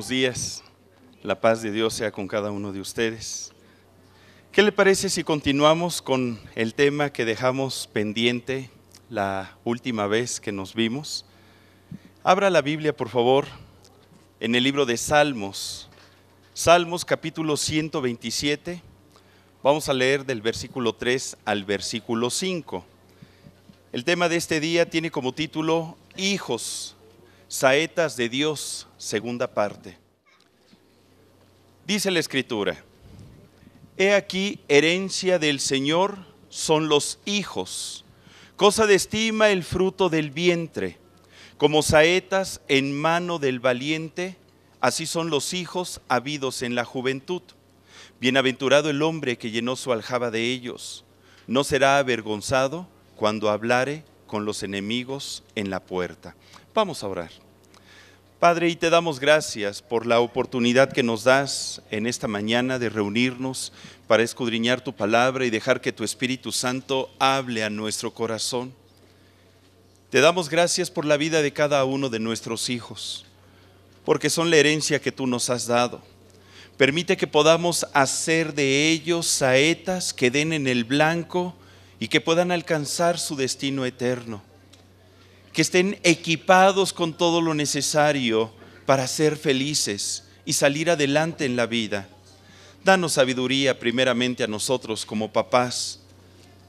buenos días. La paz de Dios sea con cada uno de ustedes. ¿Qué le parece si continuamos con el tema que dejamos pendiente la última vez que nos vimos? Abra la Biblia, por favor, en el libro de Salmos. Salmos capítulo 127. Vamos a leer del versículo 3 al versículo 5. El tema de este día tiene como título Hijos, saetas de Dios, segunda parte. Dice la Escritura: He aquí, herencia del Señor son los hijos, cosa de estima el fruto del vientre. Como saetas en mano del valiente, así son los hijos habidos en la juventud. Bienaventurado el hombre que llenó su aljaba de ellos. No será avergonzado cuando hablare con los enemigos en la puerta. Vamos a orar. Padre, y te damos gracias por la oportunidad que nos das en esta mañana de reunirnos para escudriñar tu palabra y dejar que tu Espíritu Santo hable a nuestro corazón. Te damos gracias por la vida de cada uno de nuestros hijos, porque son la herencia que tú nos has dado. Permite que podamos hacer de ellos saetas que den en el blanco y que puedan alcanzar su destino eterno. Que estén equipados con todo lo necesario para ser felices y salir adelante en la vida. Danos sabiduría primeramente a nosotros como papás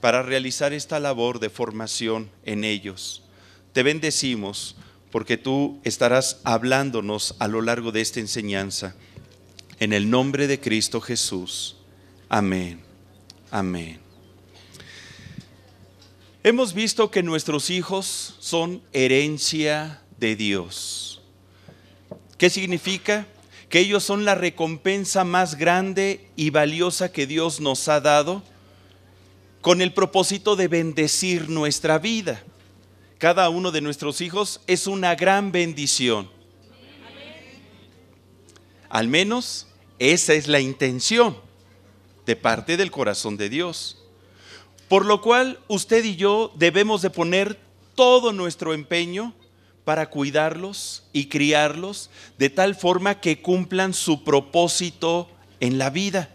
para realizar esta labor de formación en ellos. Te bendecimos porque tú estarás hablándonos a lo largo de esta enseñanza. En el nombre de Cristo Jesús. Amén. Amén. Hemos visto que nuestros hijos son herencia de Dios. ¿Qué significa? Que ellos son la recompensa más grande y valiosa que Dios nos ha dado con el propósito de bendecir nuestra vida. Cada uno de nuestros hijos es una gran bendición. Al menos esa es la intención de parte del corazón de Dios. Por lo cual usted y yo debemos de poner todo nuestro empeño para cuidarlos y criarlos de tal forma que cumplan su propósito en la vida.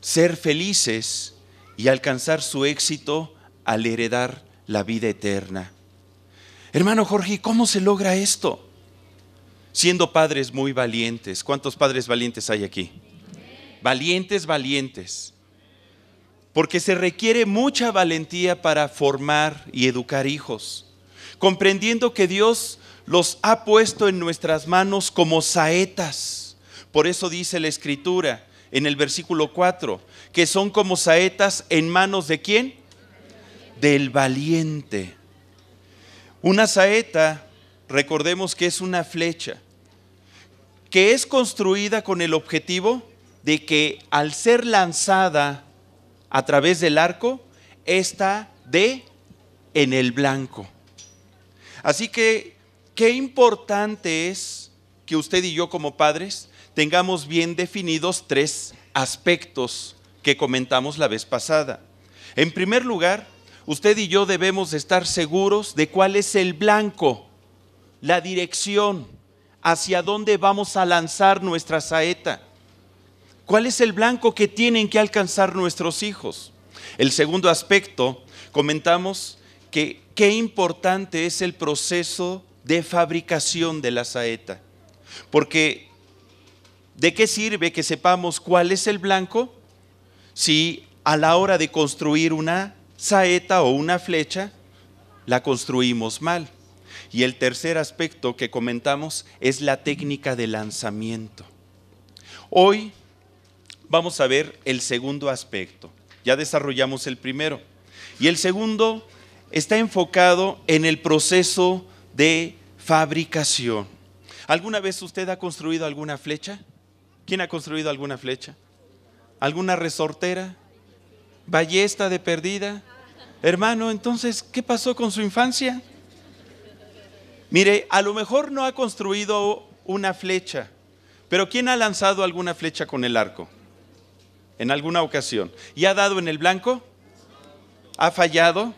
Ser felices y alcanzar su éxito al heredar la vida eterna. Hermano Jorge, ¿cómo se logra esto? Siendo padres muy valientes. ¿Cuántos padres valientes hay aquí? Valientes, valientes. Porque se requiere mucha valentía para formar y educar hijos, comprendiendo que Dios los ha puesto en nuestras manos como saetas. Por eso dice la Escritura en el versículo 4, que son como saetas en manos ¿de quién? Del valiente. Una saeta, recordemos que es una flecha, que es construida con el objetivo de que al ser lanzada a través del arco, esta dé en el blanco. Así que, qué importante es que usted y yo como padres tengamos bien definidos tres aspectos que comentamos la vez pasada. En primer lugar, usted y yo debemos de estar seguros de cuál es el blanco, la dirección, hacia dónde vamos a lanzar nuestra saeta. ¿Cuál es el blanco que tienen que alcanzar nuestros hijos? El segundo aspecto, comentamos que qué importante es el proceso de fabricación de la saeta. Porque, ¿de qué sirve que sepamos cuál es el blanco si a la hora de construir una saeta o una flecha, la construimos mal? Y el tercer aspecto que comentamos es la técnica de lanzamiento. Hoy vamos a ver el segundo aspecto. Ya desarrollamos el primero. Y el segundo está enfocado en el proceso de fabricación. ¿Alguna vez usted ha construido alguna flecha? ¿Quién ha construido alguna flecha? ¿Alguna resortera? ¿Ballesta de perdida? Hermano, entonces, ¿qué pasó con su infancia? Mire, a lo mejor no ha construido una flecha, pero ¿quién ha lanzado alguna flecha con el arco? En alguna ocasión. ¿Y ha dado en el blanco? ¿Ha fallado?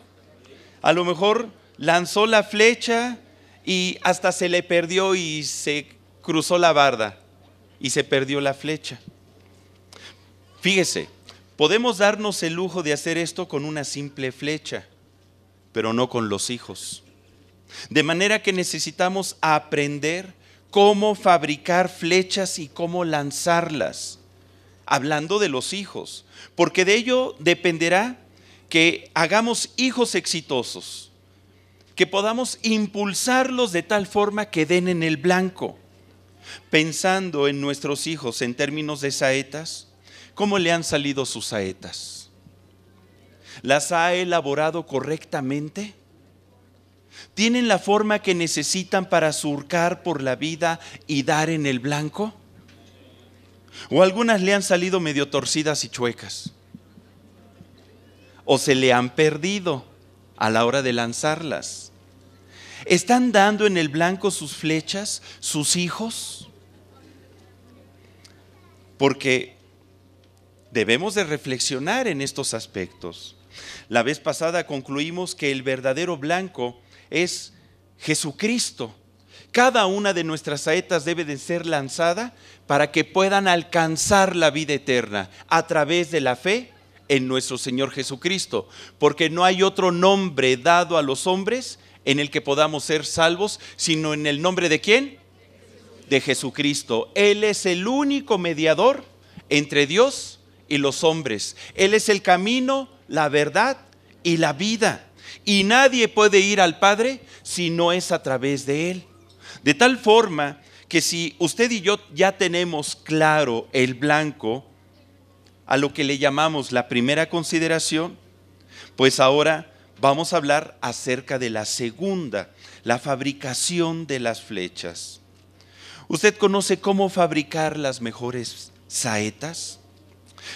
A lo mejor lanzó la flecha y hasta se le perdió y se cruzó la barda y se perdió la flecha. Fíjese, podemos darnos el lujo de hacer esto con una simple flecha, pero no con los hijos. De manera que necesitamos aprender cómo fabricar flechas y cómo lanzarlas. Hablando de los hijos, porque de ello dependerá que hagamos hijos exitosos, que podamos impulsarlos de tal forma que den en el blanco. Pensando en nuestros hijos en términos de saetas, ¿cómo le han salido sus saetas? ¿Las ha elaborado correctamente? ¿Tienen la forma que necesitan para surcar por la vida y dar en el blanco? ¿O algunas le han salido medio torcidas y chuecas? ¿O se le han perdido a la hora de lanzarlas? ¿Están dando en el blanco sus flechas, sus hijos? Porque debemos de reflexionar en estos aspectos. La vez pasada concluimos que el verdadero blanco es Jesucristo. Cada una de nuestras saetas debe de ser lanzada para que puedan alcanzar la vida eterna a través de la fe en nuestro Señor Jesucristo, porque no hay otro nombre dado a los hombres en el que podamos ser salvos, sino en el nombre de ¿quién? De Jesucristo. Él es el único mediador entre Dios y los hombres. Él es el camino, la verdad y la vida. Y nadie puede ir al Padre si no es a través de Él. De tal forma que si usted y yo ya tenemos claro el blanco, a lo que le llamamos la primera consideración, pues ahora vamos a hablar acerca de la segunda, la fabricación de las flechas. ¿Usted conoce cómo fabricar las mejores saetas?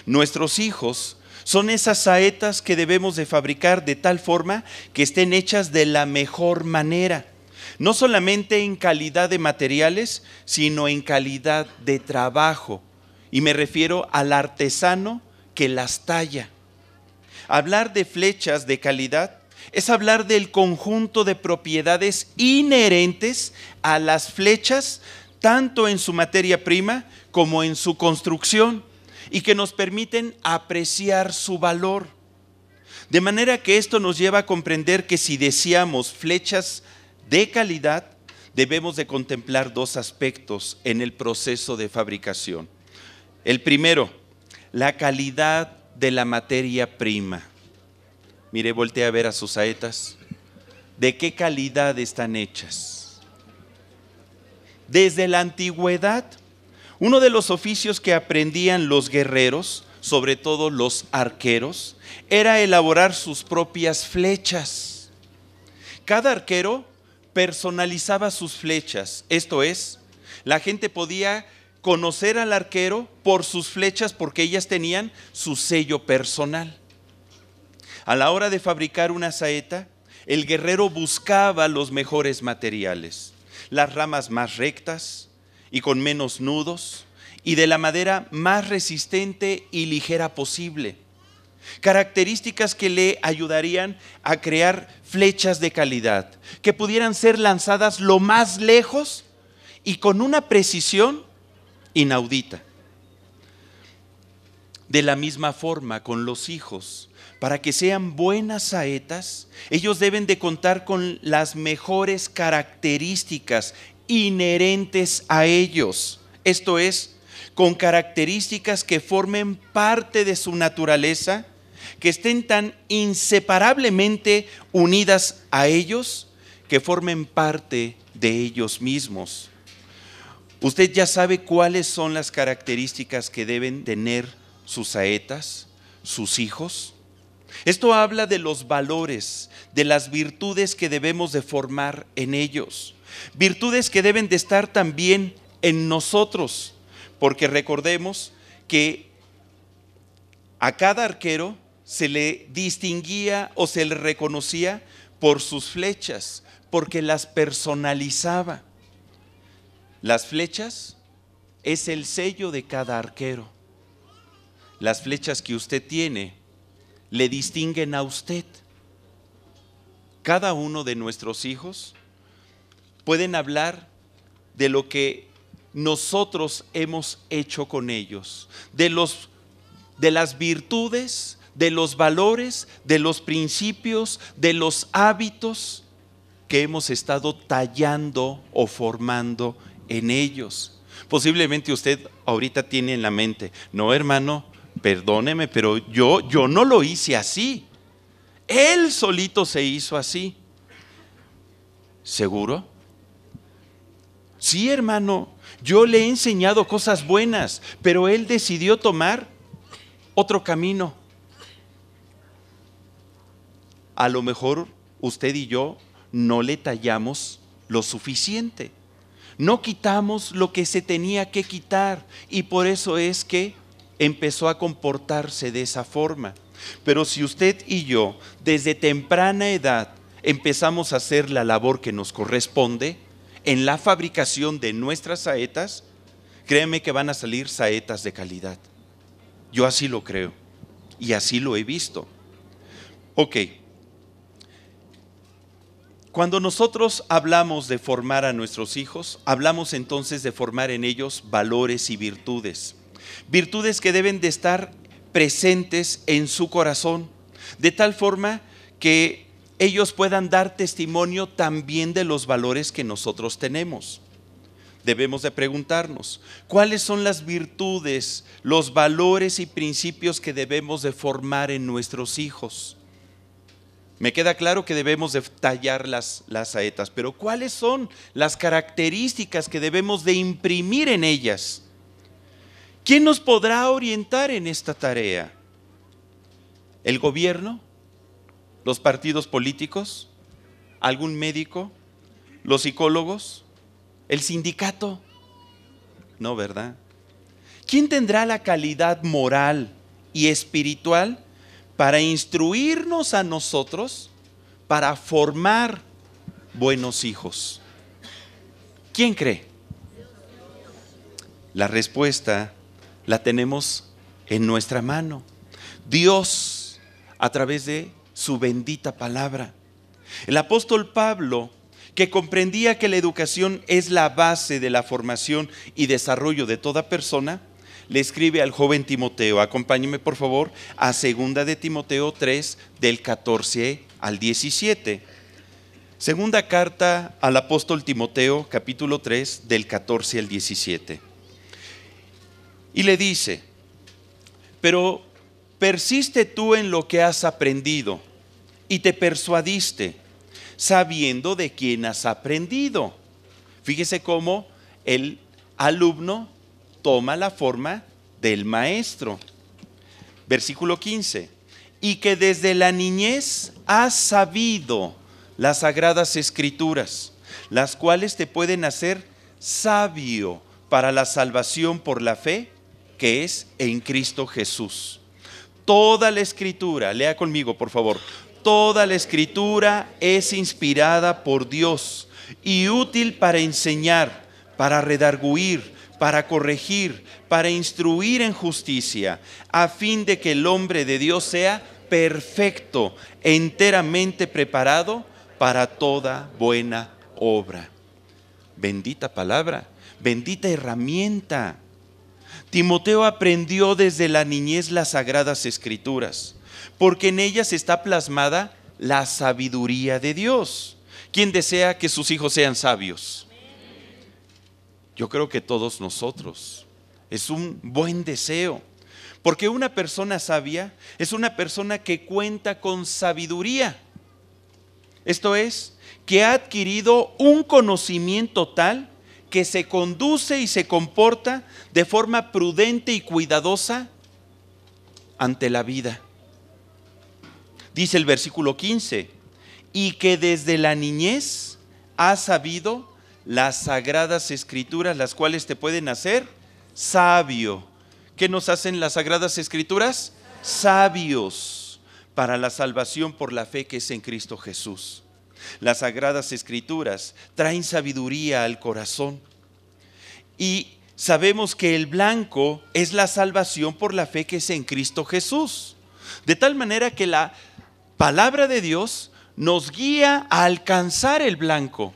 Nuestros hijos son esas saetas que debemos de fabricar de tal forma que estén hechas de la mejor manera. No solamente en calidad de materiales, sino en calidad de trabajo. Y me refiero al artesano que las talla. Hablar de flechas de calidad es hablar del conjunto de propiedades inherentes a las flechas, tanto en su materia prima como en su construcción, y que nos permiten apreciar su valor. De manera que esto nos lleva a comprender que si deseamos flechas de calidad, debemos de contemplar dos aspectos en el proceso de fabricación. El primero, la calidad de la materia prima. Mire, voltea a ver a sus saetas. ¿De qué calidad están hechas? Desde la antigüedad, uno de los oficios que aprendían los guerreros, sobre todo los arqueros, era elaborar sus propias flechas. Cada arquero personalizaba sus flechas, esto es, la gente podía conocer al arquero por sus flechas porque ellas tenían su sello personal. A la hora de fabricar una saeta, el guerrero buscaba los mejores materiales, las ramas más rectas y con menos nudos, y de la madera más resistente y ligera posible. Características que le ayudarían a crear flechas de calidad, que pudieran ser lanzadas lo más lejos y con una precisión inaudita. De la misma forma con los hijos, para que sean buenas saetas, ellos deben de contar con las mejores características inherentes a ellos. Esto es, con características que formen parte de su naturaleza, que estén tan inseparablemente unidas a ellos, que formen parte de ellos mismos. Usted ya sabe cuáles son las características que deben tener sus saetas, sus hijos. Esto habla de los valores, de las virtudes que debemos de formar en ellos. Virtudes que deben de estar también en nosotros, porque recordemos que a cada arquero se le distinguía o se le reconocía por sus flechas, porque las personalizaba. Las flechas es el sello de cada arquero. Las flechas que usted tiene le distinguen a usted. Cada uno de nuestros hijos pueden hablar de lo que nosotros hemos hecho con ellos, de las virtudes, de los valores, de los principios, de los hábitos que hemos estado tallando o formando en ellos. Posiblemente usted ahorita tiene en la mente, no, hermano, perdóneme, pero yo no lo hice así. Él solito se hizo así. ¿Seguro? Sí, hermano, yo le he enseñado cosas buenas, pero él decidió tomar otro camino. A lo mejor usted y yo no le tallamos lo suficiente. No quitamos lo que se tenía que quitar y por eso es que empezó a comportarse de esa forma. Pero si usted y yo desde temprana edad empezamos a hacer la labor que nos corresponde en la fabricación de nuestras saetas, créeme que van a salir saetas de calidad. Yo así lo creo y así lo he visto. Ok. Cuando nosotros hablamos de formar a nuestros hijos, hablamos entonces de formar en ellos valores y virtudes. Virtudes que deben de estar presentes en su corazón, de tal forma que ellos puedan dar testimonio también de los valores que nosotros tenemos. Debemos de preguntarnos, ¿cuáles son las virtudes, los valores y principios que debemos de formar en nuestros hijos? Me queda claro que debemos de tallar las saetas, pero ¿cuáles son las características que debemos de imprimir en ellas? ¿Quién nos podrá orientar en esta tarea? ¿El gobierno? ¿Los partidos políticos? ¿Algún médico? ¿Los psicólogos? ¿El sindicato? No, ¿verdad? ¿Quién tendrá la calidad moral y espiritual para instruirnos a nosotros, para formar buenos hijos? ¿Quién cree? La respuesta la tenemos en nuestra mano. Dios, a través de su bendita palabra. El apóstol Pablo, que comprendía que la educación es la base de la formación y desarrollo de toda persona, le escribe al joven Timoteo. Acompáñeme por favor a 2 de Timoteo 3 del 14 al 17. Segunda carta al apóstol Timoteo, capítulo 3 del 14 al 17. Y le dice: pero persiste tú en lo que has aprendido y te persuadiste, sabiendo de quién has aprendido. Fíjese cómo el alumno toma la forma del maestro. Versículo 15. Y que desde la niñez has sabido las sagradas escrituras, las cuales te pueden hacer sabio para la salvación por la fe que es en Cristo Jesús. Toda la escritura, lea conmigo por favor, toda la escritura es inspirada por Dios y útil para enseñar, para redarguir, para corregir, para instruir en justicia, a fin de que el hombre de Dios sea perfecto, enteramente preparado para toda buena obra. Bendita palabra, bendita herramienta. Timoteo aprendió desde la niñez las sagradas escrituras, porque en ellas está plasmada la sabiduría de Dios. ¿Quién desea que sus hijos sean sabios? Yo creo que todos nosotros. Es un buen deseo, porque una persona sabia es una persona que cuenta con sabiduría. Esto es, que ha adquirido un conocimiento tal que se conduce y se comporta de forma prudente y cuidadosa ante la vida. Dice el versículo 15, y que desde la niñez ha sabido las sagradas escrituras, las cuales te pueden hacer sabio. ¿Qué nos hacen las sagradas escrituras? Sabios para la salvación por la fe que es en Cristo Jesús. Las sagradas escrituras traen sabiduría al corazón. Y sabemos que el blanco es la salvación por la fe que es en Cristo Jesús. De tal manera que la palabra de Dios nos guía a alcanzar el blanco.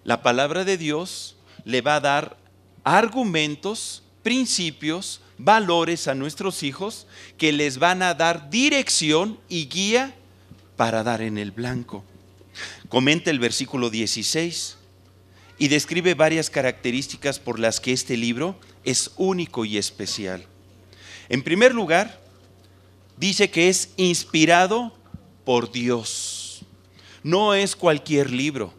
La palabra de Dios le va a dar argumentos, principios, valores a nuestros hijos que les van a dar dirección y guía para dar en el blanco. Comenta el versículo 16 y describe varias características por las que este libro es único y especial. En primer lugar, dice que es inspirado por Dios. No es cualquier libro,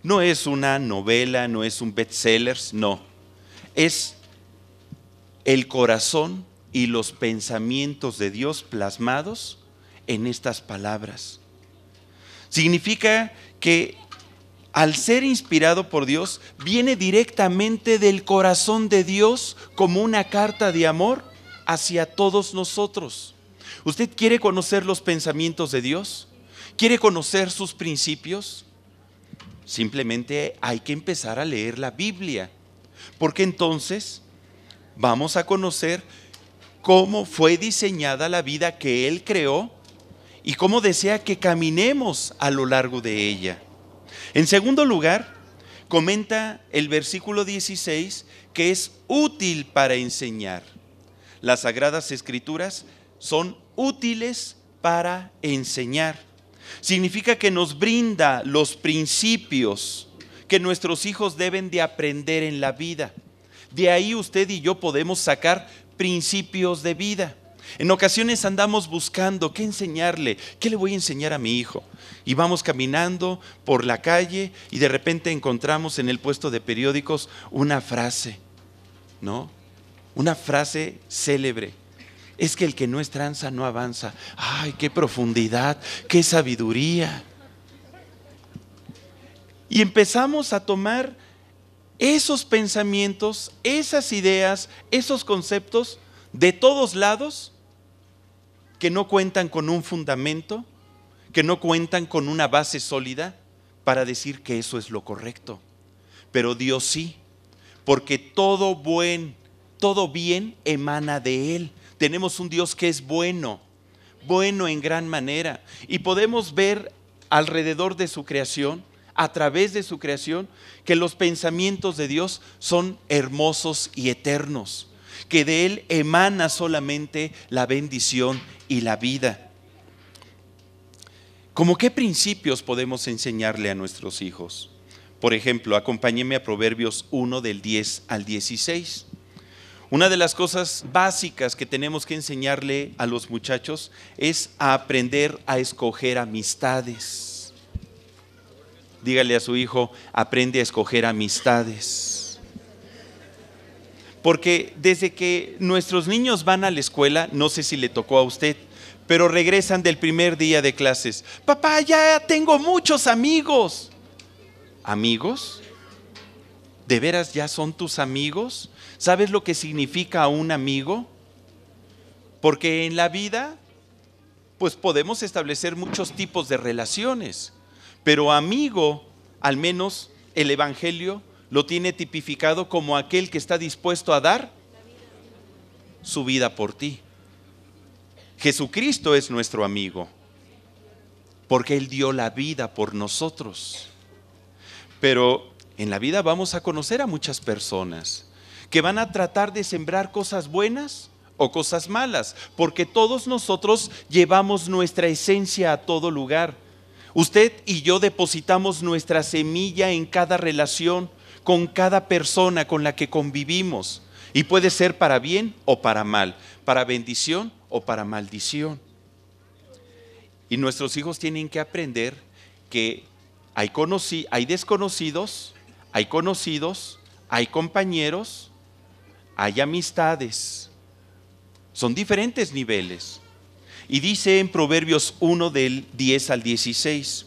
no es una novela, no es un bestseller, no. Es el corazón y los pensamientos de Dios plasmados en estas palabras. Significa que al ser inspirado por Dios, viene directamente del corazón de Dios como una carta de amor hacia todos nosotros. ¿Usted quiere conocer los pensamientos de Dios? ¿Quiere conocer sus principios? Simplemente hay que empezar a leer la Biblia, porque entonces vamos a conocer cómo fue diseñada la vida que Él creó y cómo desea que caminemos a lo largo de ella. En segundo lugar, comenta el versículo 16 que es útil para enseñar. Las Sagradas Escrituras son útiles para enseñar. Significa que nos brinda los principios que nuestros hijos deben de aprender en la vida. De ahí usted y yo podemos sacar principios de vida. En ocasiones andamos buscando qué enseñarle, qué le voy a enseñar a mi hijo. Y vamos caminando por la calle y de repente encontramos en el puesto de periódicos una frase, ¿no? Una frase célebre. Es que el que no es tranza no avanza. ¡Ay, qué profundidad, qué sabiduría! Y empezamos a tomar esos pensamientos, esas ideas, esos conceptos de todos lados que no cuentan con un fundamento, que no cuentan con una base sólida para decir que eso es lo correcto. Pero Dios sí, porque todo bien emana de Él. Tenemos un Dios que es bueno, bueno en gran manera. Y podemos ver alrededor de su creación, a través de su creación, que los pensamientos de Dios son hermosos y eternos, que de Él emana solamente la bendición y la vida. ¿Cómo qué principios podemos enseñarle a nuestros hijos? Por ejemplo, acompáñeme a Proverbios 1 del 10 al 16. Una de las cosas básicas que tenemos que enseñarle a los muchachos es a aprender a escoger amistades. Dígale a su hijo, aprende a escoger amistades. Porque desde que nuestros niños van a la escuela, no sé si le tocó a usted, pero regresan del primer día de clases. Papá, ya tengo muchos amigos. ¿Amigos? ¿De veras ya son tus amigos? ¿Sabes lo que significa un amigo? Porque en la vida, pues podemos establecer muchos tipos de relaciones, pero amigo, al menos el Evangelio lo tiene tipificado como aquel que está dispuesto a dar su vida por ti. Jesucristo es nuestro amigo, porque Él dio la vida por nosotros. Pero en la vida vamos a conocer a muchas personas que van a tratar de sembrar cosas buenas o cosas malas, porque todos nosotros llevamos nuestra esencia a todo lugar. Usted y yo depositamos nuestra semilla en cada relación, con cada persona con la que convivimos, y puede ser para bien o para mal, para bendición o para maldición. Y nuestros hijos tienen que aprender que hay desconocidos, hay conocidos, hay compañeros, hay amistades. Son diferentes niveles. Y dice en Proverbios 1 del 10 al 16,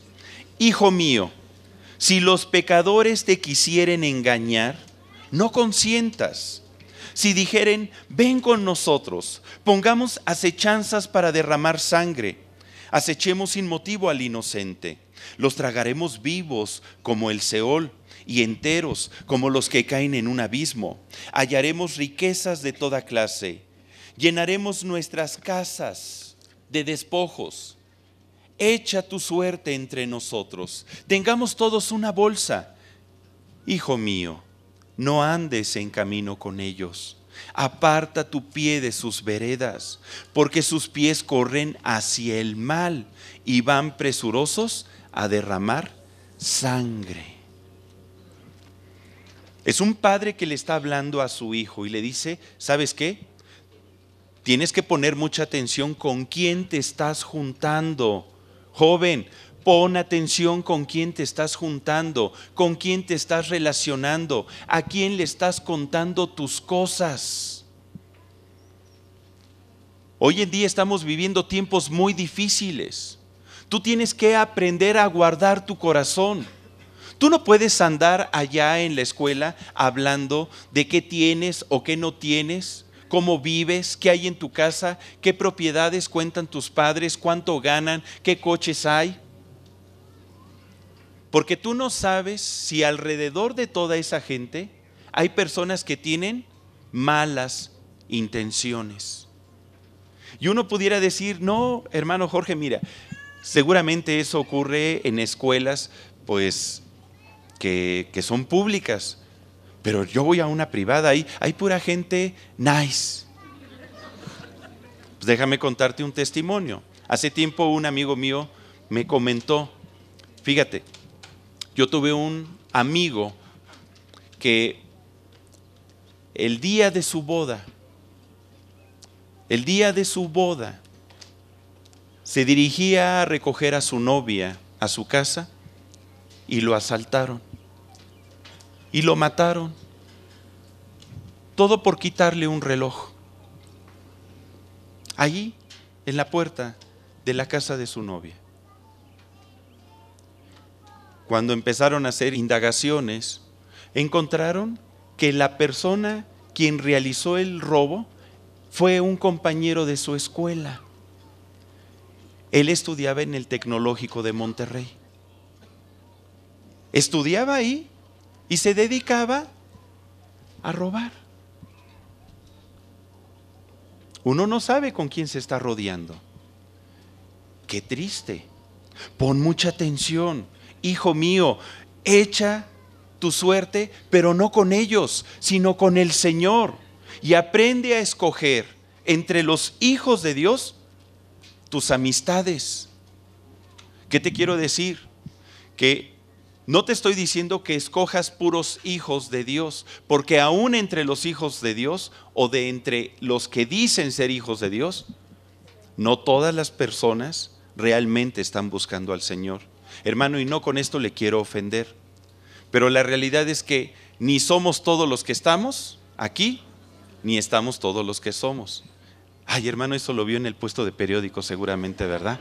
Hijo mío, si los pecadores te quisieren engañar, no consientas. Si dijeren, ven con nosotros, pongamos acechanzas para derramar sangre, acechemos sin motivo al inocente. Los tragaremos vivos como el Seol y enteros como los que caen en un abismo. Hallaremos riquezas de toda clase. Llenaremos nuestras casas de despojos. Echa tu suerte entre nosotros. Tengamos todos una bolsa. Hijo mío, no andes en camino con ellos. Aparta tu pie de sus veredas, porque sus pies corren hacia el mal y van presurosos a derramar sangre. Es un padre que le está hablando a su hijo y le dice, ¿sabes qué? Tienes que poner mucha atención con quién te estás juntando. Joven, pon atención con quién te estás juntando, con quién te estás relacionando, a quién le estás contando tus cosas. Hoy en día estamos viviendo tiempos muy difíciles. Tú tienes que aprender a guardar tu corazón. Tú no puedes andar allá en la escuela hablando de qué tienes o qué no tienes, cómo vives, qué hay en tu casa, qué propiedades cuentan tus padres, cuánto ganan, qué coches hay. Porque tú no sabes si alrededor de toda esa gente hay personas que tienen malas intenciones. Y uno pudiera decir, no, hermano Jorge, mira, seguramente eso ocurre en escuelas, pues, que son públicas, pero yo voy a una privada, hay pura gente nice. Pues déjame contarte un testimonio. Hace tiempo un amigo mío me comentó, fíjate, yo tuve un amigo que el día de su boda, se dirigía a recoger a su novia a su casa y lo asaltaron y lo mataron. Todo por quitarle un reloj. Allí, en la puerta de la casa de su novia. Cuando empezaron a hacer indagaciones, encontraron que la persona quien realizó el robo fue un compañero de su escuela. Él estudiaba en el Tecnológico de Monterrey. Estudiaba ahí y se dedicaba a robar. Uno no sabe con quién se está rodeando. Qué triste. Pon mucha atención. Hijo mío, echa tu suerte, pero no con ellos, sino con el Señor. Y aprende a escoger entre los hijos de Dios tus amistades. ¿Qué te quiero decir? Que no te estoy diciendo que escojas puros hijos de Dios, porque aún entre los hijos de Dios o de entre los que dicen ser hijos de Dios, no todas las personas realmente están buscando al Señor. Hermano, y no con esto le quiero ofender, pero la realidad es que ni somos todos los que estamos aquí, ni estamos todos los que somos. Ay, hermano, eso lo vio en el puesto de periódico seguramente, ¿verdad?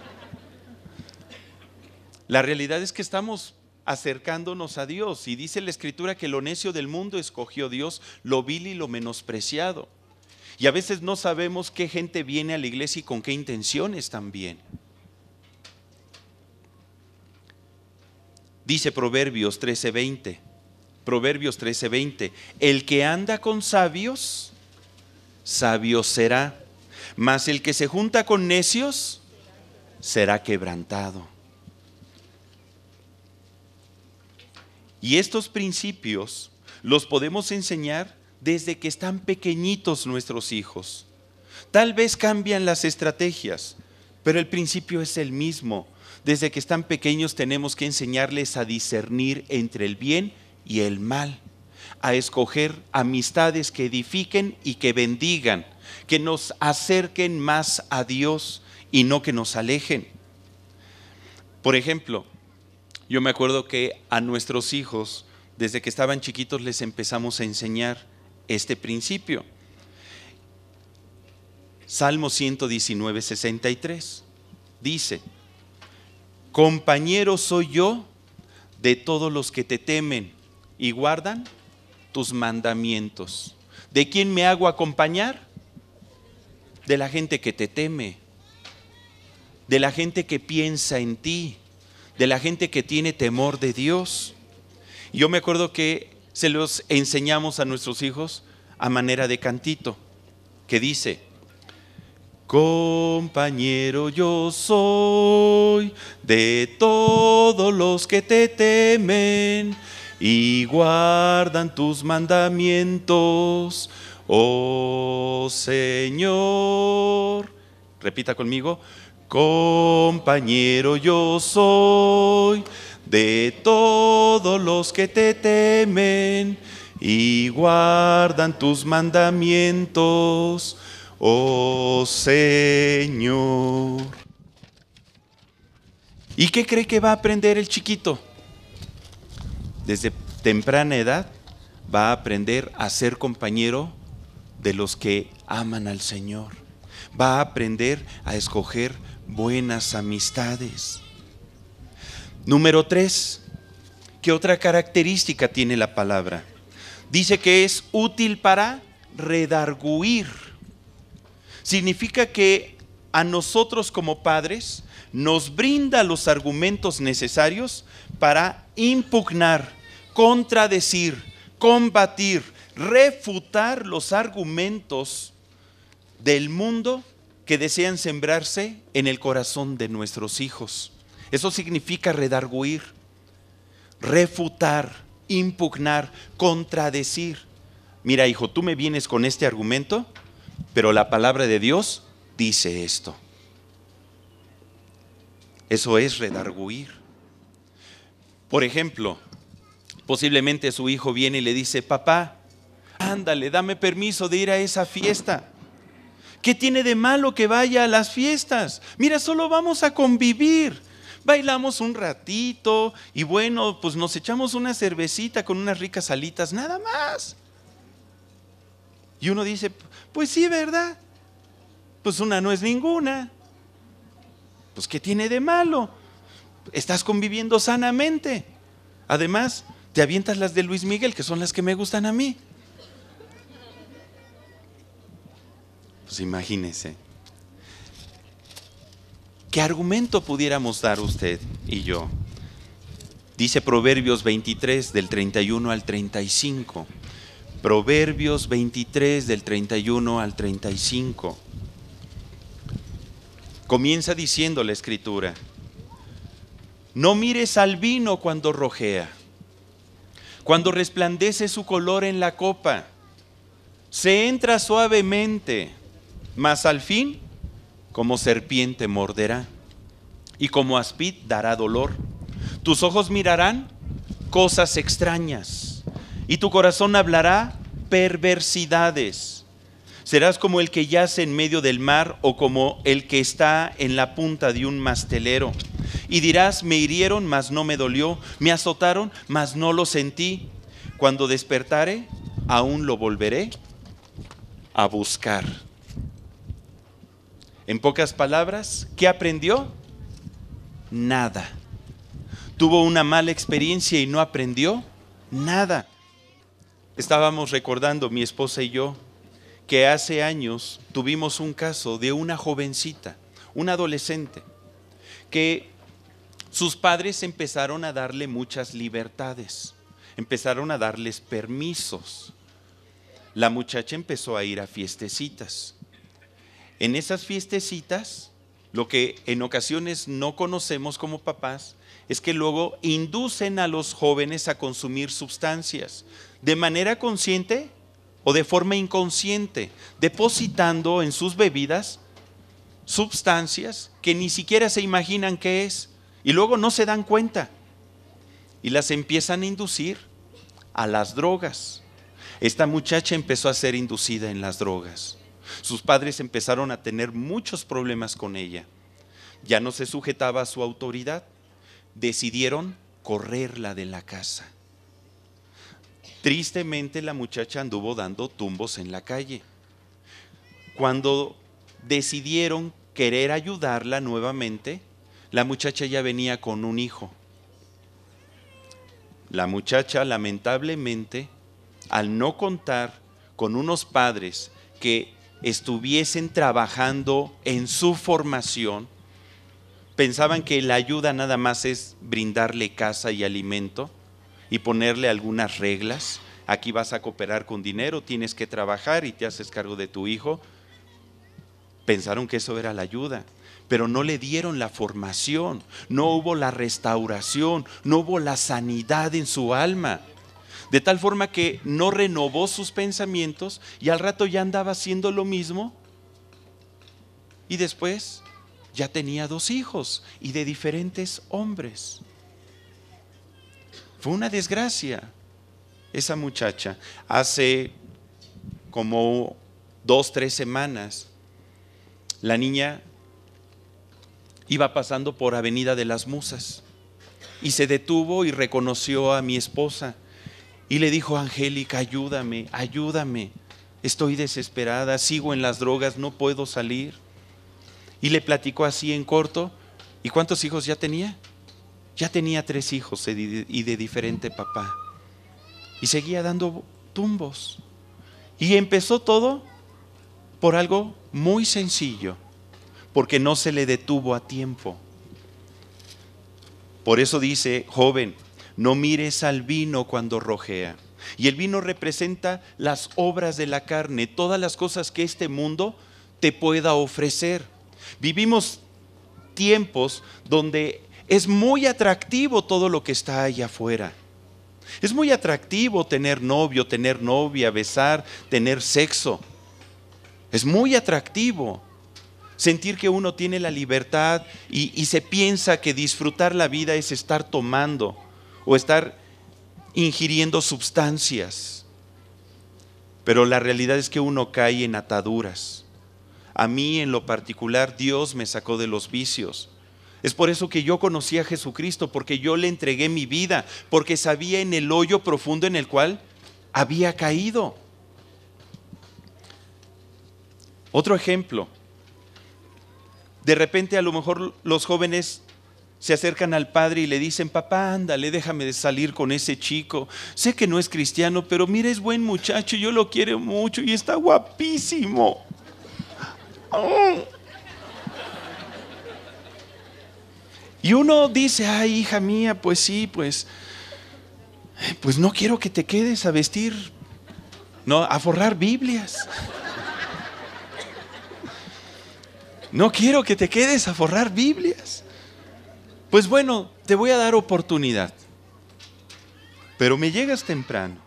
La realidad es que estamos acercándonos a Dios y dice la Escritura que lo necio del mundo escogió Dios, lo vil y lo menospreciado. Y a veces no sabemos qué gente viene a la iglesia y con qué intenciones también. Dice Proverbios 13:20, Proverbios 13:20, el que anda con sabios, sabio será, mas el que se junta con necios, será quebrantado. Y estos principios los podemos enseñar desde que están pequeñitos nuestros hijos. Tal vez cambian las estrategias, pero el principio es el mismo. Desde que están pequeños tenemos que enseñarles a discernir entre el bien y el mal, a escoger amistades que edifiquen y que bendigan, que nos acerquen más a Dios y no que nos alejen. Por ejemplo, yo me acuerdo que a nuestros hijos, desde que estaban chiquitos, les empezamos a enseñar este principio. Salmo 119:63 dice: compañero soy yo de todos los que te temen y guardan tus mandamientos. ¿De quién me hago acompañar? De la gente que te teme, de la gente que piensa en ti, de la gente que tiene temor de Dios. Y yo me acuerdo que se los enseñamos a nuestros hijos a manera de cantito, que dice: compañero yo soy de todos los que te temen y guardan tus mandamientos, oh Señor. Repita conmigo: compañero yo soy de todos los que te temen y guardan tus mandamientos, oh Señor. ¿Y qué cree que va a aprender el chiquito? Desde temprana edad va a aprender a ser compañero de los que aman al Señor. Va a aprender a escoger buenas amistades. Número 3, ¿qué otra característica tiene la palabra? Dice que es útil para redarguir. Significa que a nosotros como padres nos brinda los argumentos necesarios para impugnar, contradecir, combatir, refutar los argumentos del mundo que desean sembrarse en el corazón de nuestros hijos. Eso significa redarguir, refutar, impugnar, contradecir. Mira, hijo, tú me vienes con este argumento, pero la palabra de Dios dice esto. Eso es redarguir. Por ejemplo, posiblemente su hijo viene y le dice: papá, ándale, dame permiso de ir a esa fiesta. ¿Qué tiene de malo que vaya a las fiestas? Mira, solo vamos a convivir. Bailamos un ratito y bueno, pues nos echamos una cervecita con unas ricas alitas, nada más. Y uno dice: pues sí, ¿verdad? Pues una no es ninguna. Pues ¿qué tiene de malo? Estás conviviendo sanamente. Además, te avientas las de Luis Miguel, que son las que me gustan a mí. Pues imagínese. ¿Qué argumento pudiéramos dar usted y yo? Dice Proverbios 23 del 31 al 35. Proverbios 23 del 31 al 35. Comienza diciendo la escritura: no mires al vino cuando rojea, cuando resplandece su color en la copa. Se entra suavemente, mas al fin como serpiente morderá, y como áspid dará dolor. Tus ojos mirarán cosas extrañas, y tu corazón hablará perversidades. Serás como el que yace en medio del mar, o como el que está en la punta de un mastelero. Y dirás: me hirieron, mas no me dolió, me azotaron, mas no lo sentí. Cuando despertare, aún lo volveré a buscar. En pocas palabras, ¿qué aprendió? Nada. Tuvo una mala experiencia y no aprendió nada. Estábamos recordando, mi esposa y yo, que hace años tuvimos un caso de una jovencita, una adolescente, que sus padres empezaron a darle muchas libertades, empezaron a darles permisos. La muchacha empezó a ir a fiestecitas. En esas fiestecitas, lo que en ocasiones no conocemos como papás es que luego inducen a los jóvenes a consumir sustancias de manera consciente o de forma inconsciente, depositando en sus bebidas sustancias que ni siquiera se imaginan qué es y luego no se dan cuenta y las empiezan a inducir a las drogas. Esta muchacha empezó a ser inducida en las drogas. Sus padres empezaron a tener muchos problemas con ella. Ya no se sujetaba a su autoridad. Decidieron correrla de la casa. Tristemente, la muchacha anduvo dando tumbos en la calle. Cuando decidieron querer ayudarla nuevamente, la muchacha ya venía con un hijo. La muchacha, lamentablemente, al no contar con unos padres que estuviesen trabajando en su formación, pensaban que la ayuda nada más es brindarle casa y alimento y ponerle algunas reglas. Aquí vas a cooperar con dinero, tienes que trabajar y te haces cargo de tu hijo. Pensaron que eso era la ayuda, pero no le dieron la formación, no hubo la restauración, no hubo la sanidad en su alma. De tal forma que no renovó sus pensamientos y al rato ya andaba haciendo lo mismo. Y después ya tenía 2 hijos y de diferentes hombres. Fue una desgracia esa muchacha. Hace como 2, 3 semanas, la niña iba pasando por Avenida de las Musas y se detuvo y reconoció a mi esposa y le dijo: Angélica, ayúdame, ayúdame, estoy desesperada, sigo en las drogas, no puedo salir. Y le platicó así en corto. ¿Y cuántos hijos ya tenía? Ya tenía 3 hijos y de diferente papá. Y seguía dando tumbos. Y empezó todo por algo muy sencillo, porque no se le detuvo a tiempo. Por eso dice: joven, no mires al vino cuando rojea. Y el vino representa las obras de la carne, todas las cosas que este mundo te pueda ofrecer. Vivimos tiempos donde es muy atractivo todo lo que está allá afuera. Es muy atractivo tener novio, tener novia, besar, tener sexo. Es muy atractivo sentir que uno tiene la libertad y se piensa que disfrutar la vida es estar tomando o estar ingiriendo sustancias. Pero la realidad es que uno cae en ataduras. A mí en lo particular Dios me sacó de los vicios. Es por eso que yo conocí a Jesucristo, porque yo le entregué mi vida, porque sabía en el hoyo profundo en el cual había caído. Otro ejemplo. De repente a lo mejor los jóvenes se acercan al padre y le dicen: papá, ándale, déjame de salir con ese chico. Sé que no es cristiano, pero mira, es buen muchacho, yo lo quiero mucho y está guapísimo. Y uno dice: ay, hija mía, pues sí, pues no quiero que te quedes a vestir, no, a forrar Biblias. No quiero que te quedes a forrar Biblias. Pues bueno, te voy a dar oportunidad, pero me llegas temprano.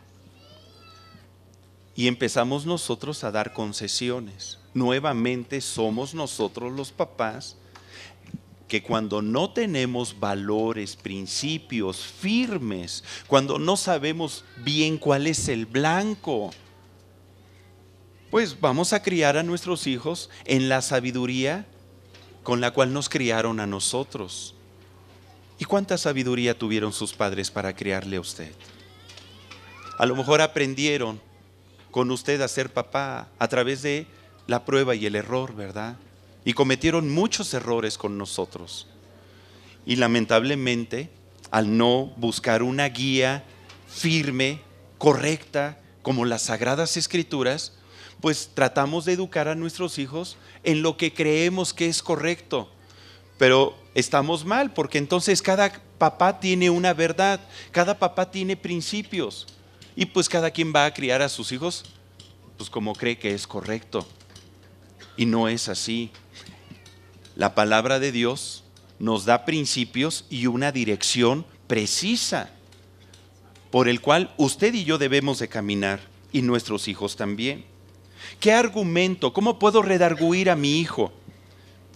Y empezamos nosotros a dar concesiones. Nuevamente somos nosotros los papás que cuando no tenemos valores, principios firmes, cuando no sabemos bien cuál es el blanco, pues vamos a criar a nuestros hijos en la sabiduría con la cual nos criaron a nosotros. ¿Y cuánta sabiduría tuvieron sus padres para criarle a usted? A lo mejor aprendieron con usted a ser papá a través de la prueba y el error, ¿verdad? Y cometieron muchos errores con nosotros. Y lamentablemente, al no buscar una guía firme, correcta, como las Sagradas Escrituras, pues tratamos de educar a nuestros hijos en lo que creemos que es correcto. Pero estamos mal, porque entonces cada papá tiene una verdad, cada papá tiene principios. Y pues cada quien va a criar a sus hijos pues como cree que es correcto. Y no es así. La palabra de Dios nos da principios y una dirección precisa por el cual usted y yo debemos de caminar, y nuestros hijos también. ¿Qué argumento? ¿Cómo puedo redarguir a mi hijo?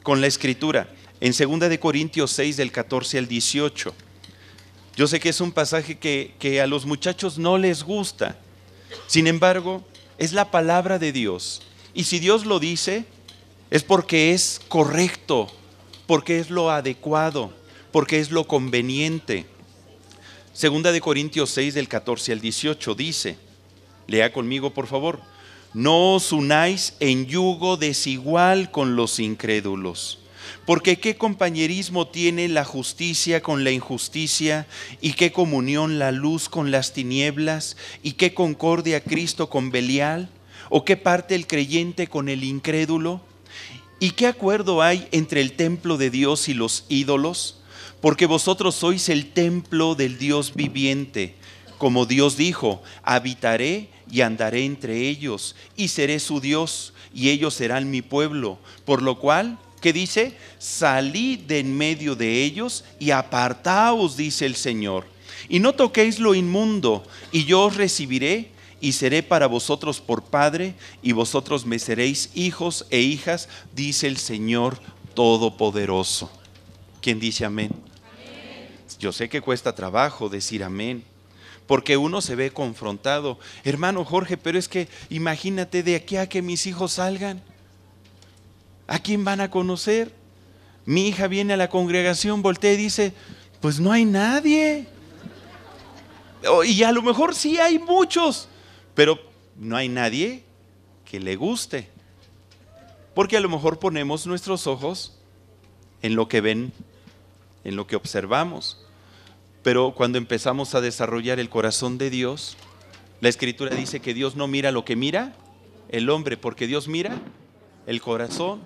Con la Escritura, en 2 de Corintios 6, del 14 al 18. Yo sé que es un pasaje que a los muchachos no les gusta. Sin embargo, es la palabra de Dios. Y si Dios lo dice, es porque es correcto, porque es lo adecuado, porque es lo conveniente. 2 de Corintios 6, del 14 al 18 dice, lea conmigo por favor: no os unáis en yugo desigual con los incrédulos, porque qué compañerismo tiene la justicia con la injusticia, y qué comunión la luz con las tinieblas, y qué concordia Cristo con Belial, o qué parte el creyente con el incrédulo, y qué acuerdo hay entre el templo de Dios y los ídolos, porque vosotros sois el templo del Dios viviente. Como Dios dijo, habitaré y andaré entre ellos y seré su Dios y ellos serán mi pueblo. Por lo cual, ¿qué dice? Salid de en medio de ellos y apartaos, dice el Señor. Y no toquéis lo inmundo, y yo os recibiré y seré para vosotros por Padre, y vosotros me seréis hijos e hijas, dice el Señor Todopoderoso. ¿Quién dice amén? Amén. Yo sé que cuesta trabajo decir amén, porque uno se ve confrontado. Hermano Jorge, pero es que imagínate de aquí a que mis hijos salgan, ¿a quién van a conocer? Mi hija viene a la congregación, voltea y dice, pues no hay nadie. Y a lo mejor sí hay muchos, pero no hay nadie que le guste. Porque a lo mejor ponemos nuestros ojos en lo que ven, en lo que observamos. Pero cuando empezamos a desarrollar el corazón de Dios, la Escritura dice que Dios no mira lo que mira el hombre, porque Dios mira el corazón.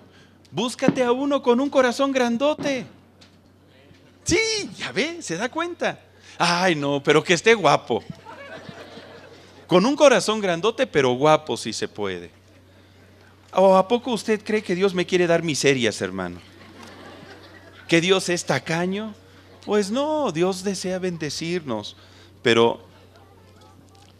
Búscate a uno con un corazón grandote. Sí, ya ve, se da cuenta. Ay, no, pero que esté guapo. Con un corazón grandote, pero guapo si se puede. ¿O a poco usted cree que Dios me quiere dar miserias, hermano? ¿Que Dios es tacaño? Pues no, Dios desea bendecirnos. Pero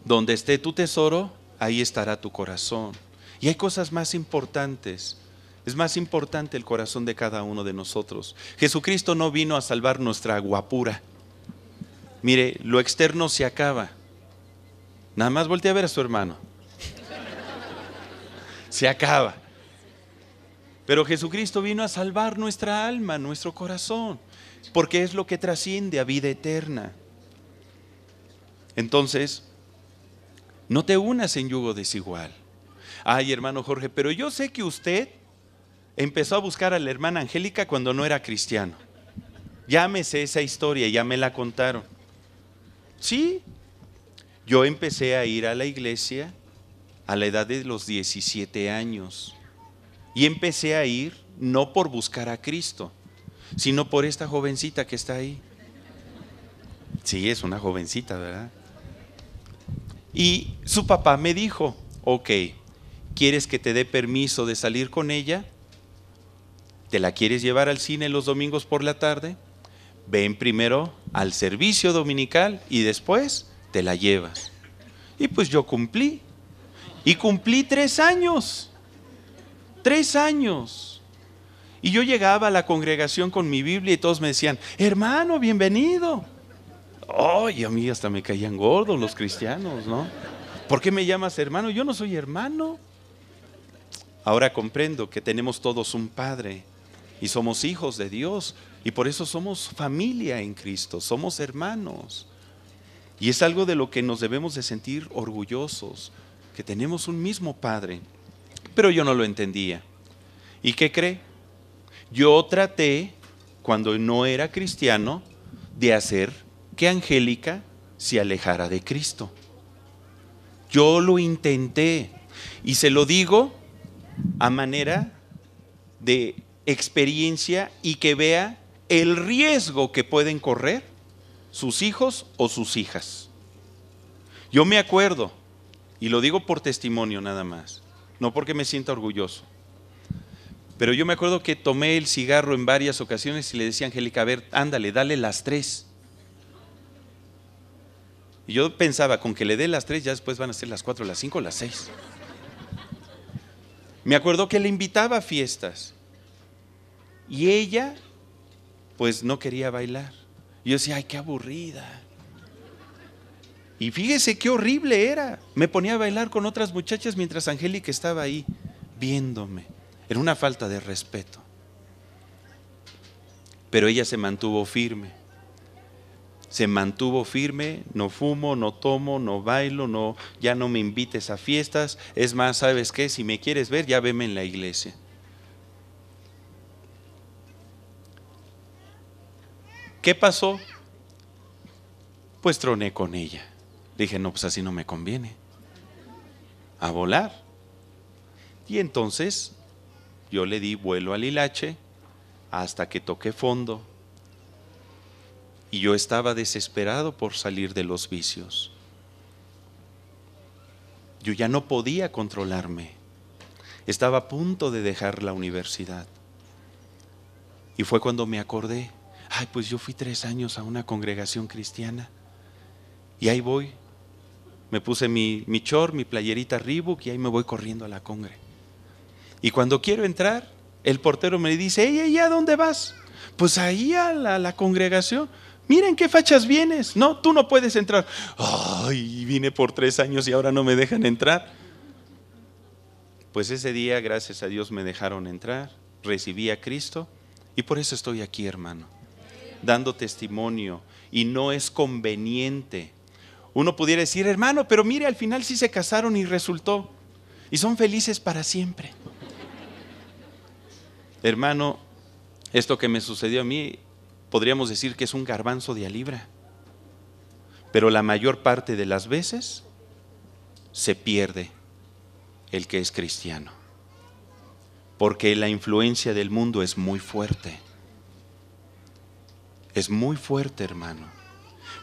donde esté tu tesoro, ahí estará tu corazón. Y hay cosas más importantes. Es más importante el corazón de cada uno de nosotros. Jesucristo no vino a salvar nuestra guapura. Mire, lo externo se acaba. Nada más voltea a ver a su hermano. Se acaba. Pero Jesucristo vino a salvar nuestra alma, nuestro corazón, porque es lo que trasciende a vida eterna. Entonces, no te unas en yugo desigual. Ay, hermano Jorge, pero yo sé que usted empezó a buscar a la hermana Angélica cuando no era cristiano. Ya me sé esa historia, ya me la contaron. Sí, yo empecé a ir a la iglesia a la edad de los 17 años. Y empecé a ir no por buscar a Cristo, sino por esta jovencita que está ahí. Sí, es una jovencita, ¿verdad? Y su papá me dijo, ok, ¿quieres que te dé permiso de salir con ella? ¿Te la quieres llevar al cine los domingos por la tarde? Ven primero al servicio dominical y después te la llevas. Y pues yo cumplí. Y cumplí 3 años. 3 años. Y yo llegaba a la congregación con mi Biblia y todos me decían, hermano, bienvenido. Y a mí hasta me caían gordos los cristianos, ¿no? ¿Por qué me llamas hermano? Yo no soy hermano. Ahora comprendo que tenemos todos un Padre y somos hijos de Dios y por eso somos familia en Cristo, somos hermanos. Y es algo de lo que nos debemos de sentir orgullosos, que tenemos un mismo Padre. Pero yo no lo entendía. ¿Y qué cree? Yo traté, cuando no era cristiano, de hacer que Angélica se alejara de Cristo. Yo lo intenté y se lo digo a manera de experiencia y que vea el riesgo que pueden correr sus hijos o sus hijas. Yo me acuerdo, y lo digo por testimonio nada más, no porque me sienta orgulloso, pero yo me acuerdo que tomé el cigarro en varias ocasiones y le decía a Angélica, a ver, ándale, dale las 3. Y yo pensaba, con que le dé las 3, ya después van a ser las 4, las 5, las 6. Me acuerdo que le invitaba a fiestas y ella pues no quería bailar. Y yo decía, ay, qué aburrida. Y fíjese qué horrible era. Me ponía a bailar con otras muchachas mientras Angélica estaba ahí viéndome. Era una falta de respeto. Pero ella se mantuvo firme. Se mantuvo firme, no fumo, no tomo, no bailo, no, ya no me invites a fiestas. Es más, ¿sabes qué? Si me quieres ver, ya veme en la iglesia. ¿Qué pasó? Pues troné con ella. Dije, no, pues así no me conviene. A volar. Y entonces yo le di vuelo al hilache hasta que toqué fondo. Y yo estaba desesperado por salir de los vicios. Yo ya no podía controlarme. Estaba a punto de dejar la universidad. Y fue cuando me acordé, ay, pues yo fui 3 años a una congregación cristiana. Y ahí voy. Me puse mi short, mi playerita Reebok y ahí me voy corriendo a la congre. Y cuando quiero entrar, el portero me dice, hey, ¿a dónde vas? Pues ahí a la congregación. Miren qué fachas vienes. No, tú no puedes entrar. Ay, vine por 3 años y ahora no me dejan entrar. Pues ese día, gracias a Dios, me dejaron entrar. Recibí a Cristo y por eso estoy aquí, hermano, dando testimonio. Y no es conveniente. Uno pudiera decir, hermano, pero mire, al final sí se casaron y resultó. Y son felices para siempre. Hermano, esto que me sucedió a mí, podríamos decir que es un garbanzo de a libra. Pero la mayor parte de las veces se pierde el que es cristiano. Porque la influencia del mundo es muy fuerte. Es muy fuerte, hermano.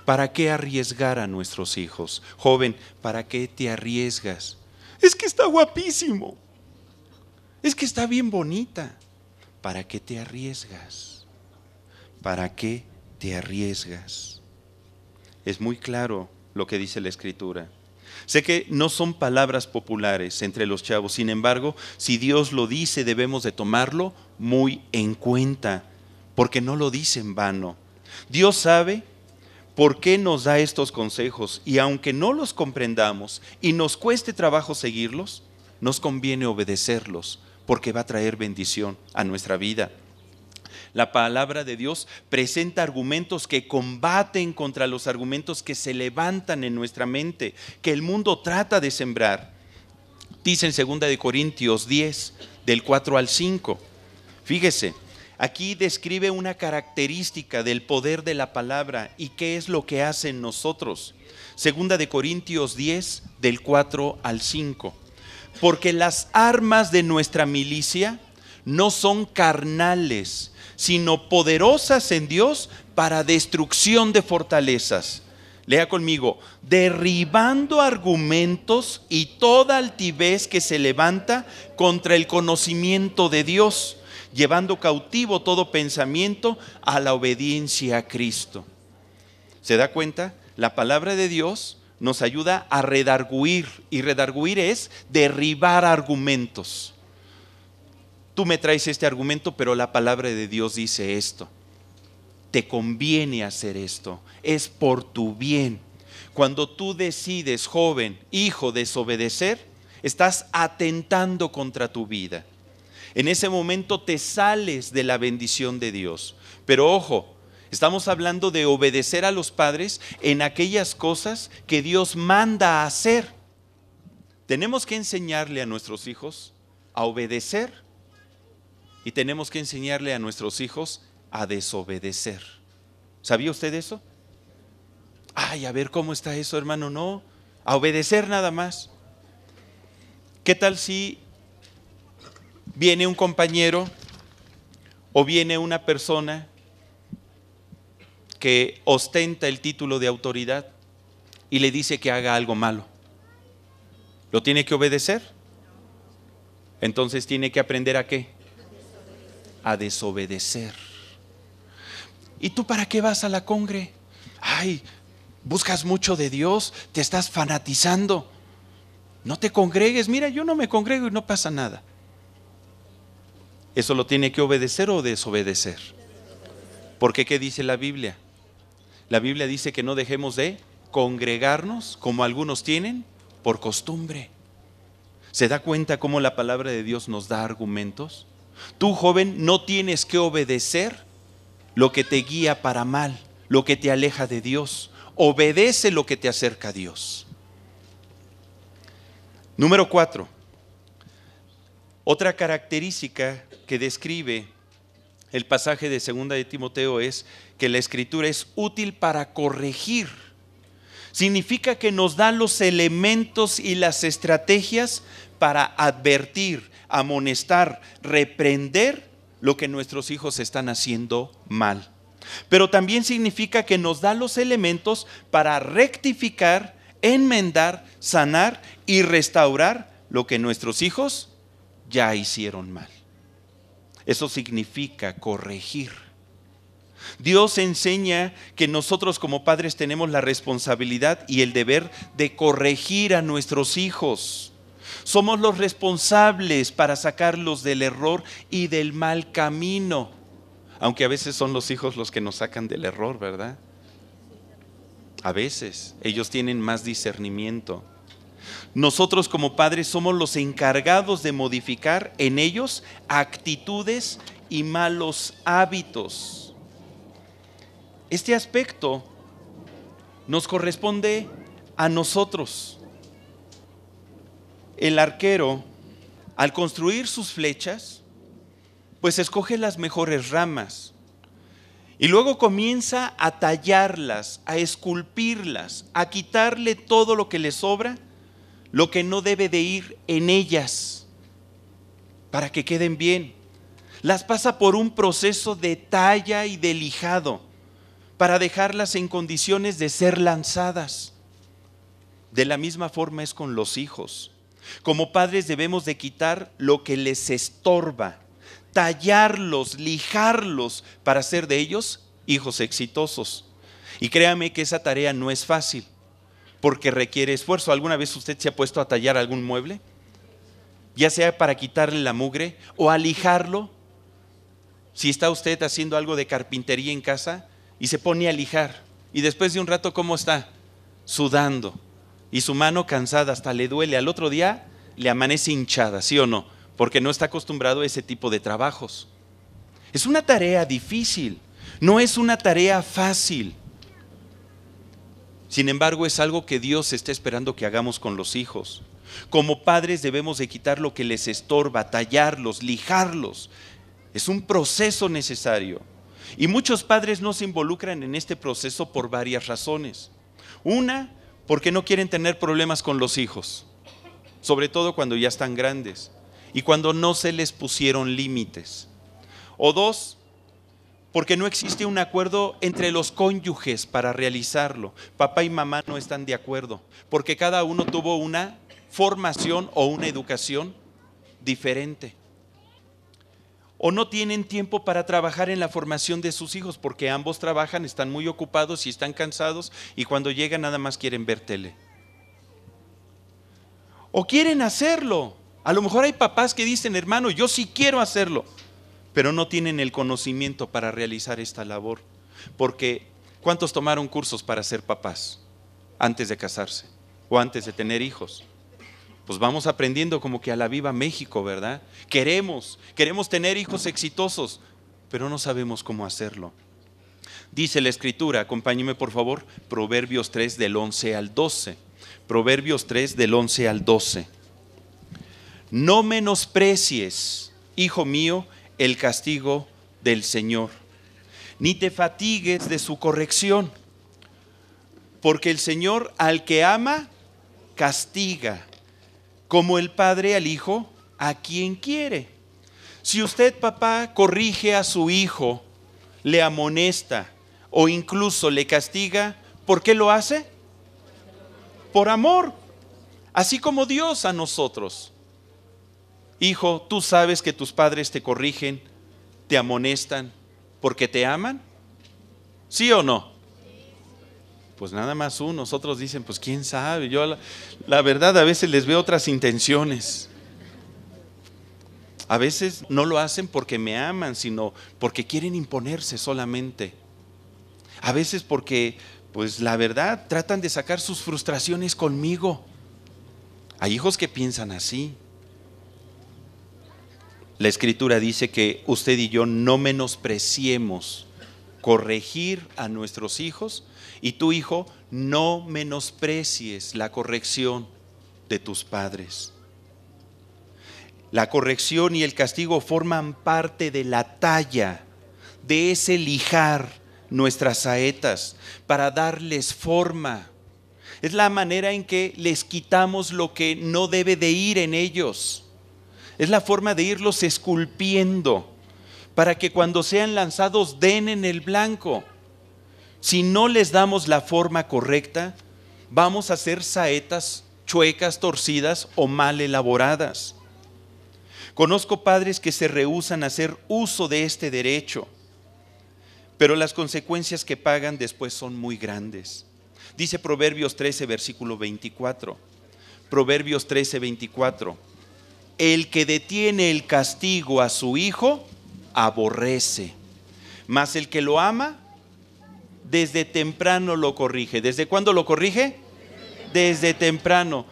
¿Para qué arriesgar a nuestros hijos? Joven, ¿para qué te arriesgas? Es que está guapísimo. Es que está bien bonita. ¿Para qué te arriesgas? ¿Para qué te arriesgas? Es muy claro lo que dice la Escritura. Sé que no son palabras populares entre los chavos, sin embargo, si Dios lo dice, debemos de tomarlo muy en cuenta, porque no lo dice en vano. Dios sabe por qué nos da estos consejos y aunque no los comprendamos y nos cueste trabajo seguirlos, nos conviene obedecerlos, porque va a traer bendición a nuestra vida. La palabra de Dios presenta argumentos que combaten contra los argumentos que se levantan en nuestra mente, que el mundo trata de sembrar. Dice en 2 Corintios 10, del 4 al 5. Fíjese, aquí describe una característica del poder de la palabra y qué es lo que hace en nosotros. 2 Corintios 10, del 4 al 5. Porque las armas de nuestra milicia no son carnales, sino poderosas en Dios para destrucción de fortalezas. Lea conmigo, derribando argumentos y toda altivez que se levanta contra el conocimiento de Dios, llevando cautivo todo pensamiento a la obediencia a Cristo. ¿Se da cuenta? La palabra de Dios nos ayuda a redarguir, y redarguir es derribar argumentos. Tú me traes este argumento, pero la palabra de Dios dice esto. Te conviene hacer esto, es por tu bien. Cuando tú decides, joven, hijo, desobedecer, estás atentando contra tu vida. En ese momento te sales de la bendición de Dios. Pero ojo, estamos hablando de obedecer a los padres en aquellas cosas que Dios manda a hacer. Tenemos que enseñarle a nuestros hijos a obedecer y tenemos que enseñarle a nuestros hijos a desobedecer. ¿Sabía usted eso? Ay, a ver cómo está eso, hermano. No, a obedecer nada más. ¿Qué tal si viene un compañero o viene una persona que ostenta el título de autoridad y le dice que haga algo malo? ¿Lo tiene que obedecer? Entonces tiene que aprender ¿a qué? A desobedecer. ¿Y tú para qué vas a la congre? Ay, buscas mucho de Dios, te estás fanatizando. No te congregues. Mira, yo no me congrego y no pasa nada. ¿Eso lo tiene que obedecer o desobedecer? Porque ¿qué dice la Biblia? La Biblia dice que no dejemos de congregarnos como algunos tienen por costumbre. ¿Se da cuenta cómo la palabra de Dios nos da argumentos? Tú, joven, no tienes que obedecer lo que te guía para mal, lo que te aleja de Dios. Obedece lo que te acerca a Dios. Número 4. Otra característica que describe el pasaje de 2 de Timoteo es que la Escritura es útil para corregir. Significa que nos da los elementos y las estrategias para advertir, amonestar, reprender lo que nuestros hijos están haciendo mal. Pero también significa que nos da los elementos para rectificar enmendar, sanar y restaurar lo que nuestros hijos ya hicieron mal. Eso significa corregir. Dios enseña que nosotros como padres tenemos la responsabilidad y el deber de corregir a nuestros hijos. Somos los responsables para sacarlos del error y del mal camino. Aunque a veces son los hijos los que nos sacan del error, ¿verdad? A veces ellos tienen más discernimiento. Nosotros como padres somos los encargados de modificar en ellos actitudes y malos hábitos. Este aspecto nos corresponde a nosotros. El arquero, al construir sus flechas, pues escoge las mejores ramas y luego comienza a tallarlas, a esculpirlas, a quitarle todo lo que le sobra, lo que no debe de ir en ellas, para que queden bien. Las pasa por un proceso de talla y de lijado, para dejarlas en condiciones de ser lanzadas. De la misma forma es con los hijos. Como padres debemos de quitar lo que les estorba, tallarlos, lijarlos para hacer de ellos hijos exitosos. Y créame que esa tarea no es fácil, porque requiere esfuerzo. ¿Alguna vez usted se ha puesto a tallar algún mueble? Ya sea para quitarle la mugre o a lijarlo. Si está usted haciendo algo de carpintería en casa y se pone a lijar, y después de un rato, ¿cómo está? Sudando. Y su mano cansada, hasta le duele. Al otro día le amanece hinchada, ¿sí o no? Porque no está acostumbrado a ese tipo de trabajos. Es una tarea difícil, no es una tarea fácil. Sin embargo, es algo que Dios está esperando que hagamos con los hijos. Como padres debemos de quitar lo que les estorba, tallarlos, lijarlos. Es un proceso necesario. Y muchos padres no se involucran en este proceso por varias razones. Una, porque no quieren tener problemas con los hijos, sobre todo cuando ya están grandes y cuando no se les pusieron límites. O dos, porque no existe un acuerdo entre los cónyuges para realizarlo. Papá y mamá no están de acuerdo, porque cada uno tuvo una formación o una educación diferente. O no tienen tiempo para trabajar en la formación de sus hijos, porque ambos trabajan, están muy ocupados y están cansados, y cuando llegan nada más quieren ver tele. O quieren hacerlo. A lo mejor hay papás que dicen, hermano, yo sí quiero hacerlo, pero no tienen el conocimiento para realizar esta labor. Porque ¿cuántos tomaron cursos para ser papás antes de casarse o antes de tener hijos? Pues vamos aprendiendo como que a la viva México, ¿verdad? Queremos tener hijos exitosos, pero no sabemos cómo hacerlo. Dice la Escritura, acompáñeme por favor, Proverbios 3 del 11 al 12. Proverbios 3 del 11 al 12. No menosprecies, hijo mío, el castigo del Señor, ni te fatigues de su corrección, porque el Señor al que ama, castiga, como el padre al hijo, a quien quiere. Si usted, papá, corrige a su hijo, le amonesta o incluso le castiga, ¿por qué lo hace? Por amor, así como Dios a nosotros. Hijo, ¿tú sabes que tus padres te corrigen, te amonestan porque te aman? ¿Sí o no? Pues nada más unos, otros dicen, pues quién sabe. Yo la verdad a veces les veo otras intenciones. A veces no lo hacen porque me aman, sino porque quieren imponerse solamente. A veces porque, pues la verdad, tratan de sacar sus frustraciones conmigo. Hay hijos que piensan así. La Escritura dice que usted y yo no menospreciemos corregir a nuestros hijos, y tu hijo, no menosprecies la corrección de tus padres. La corrección y el castigo forman parte de la talla, de ese lijar nuestras saetas para darles forma. Es la manera en que les quitamos lo que no debe de ir en ellos. Es la forma de irlos esculpiendo para que cuando sean lanzados den en el blanco. Si no les damos la forma correcta, vamos a hacer saetas chuecas, torcidas o mal elaboradas. Conozco padres que se rehúsan a hacer uso de este derecho, pero las consecuencias que pagan después son muy grandes. Dice Proverbios 13, versículo 24. Proverbios 13, 24. El que detiene el castigo a su hijo, aborrece, mas el que lo ama, desde temprano lo corrige. ¿Desde cuándo lo corrige? Desde temprano.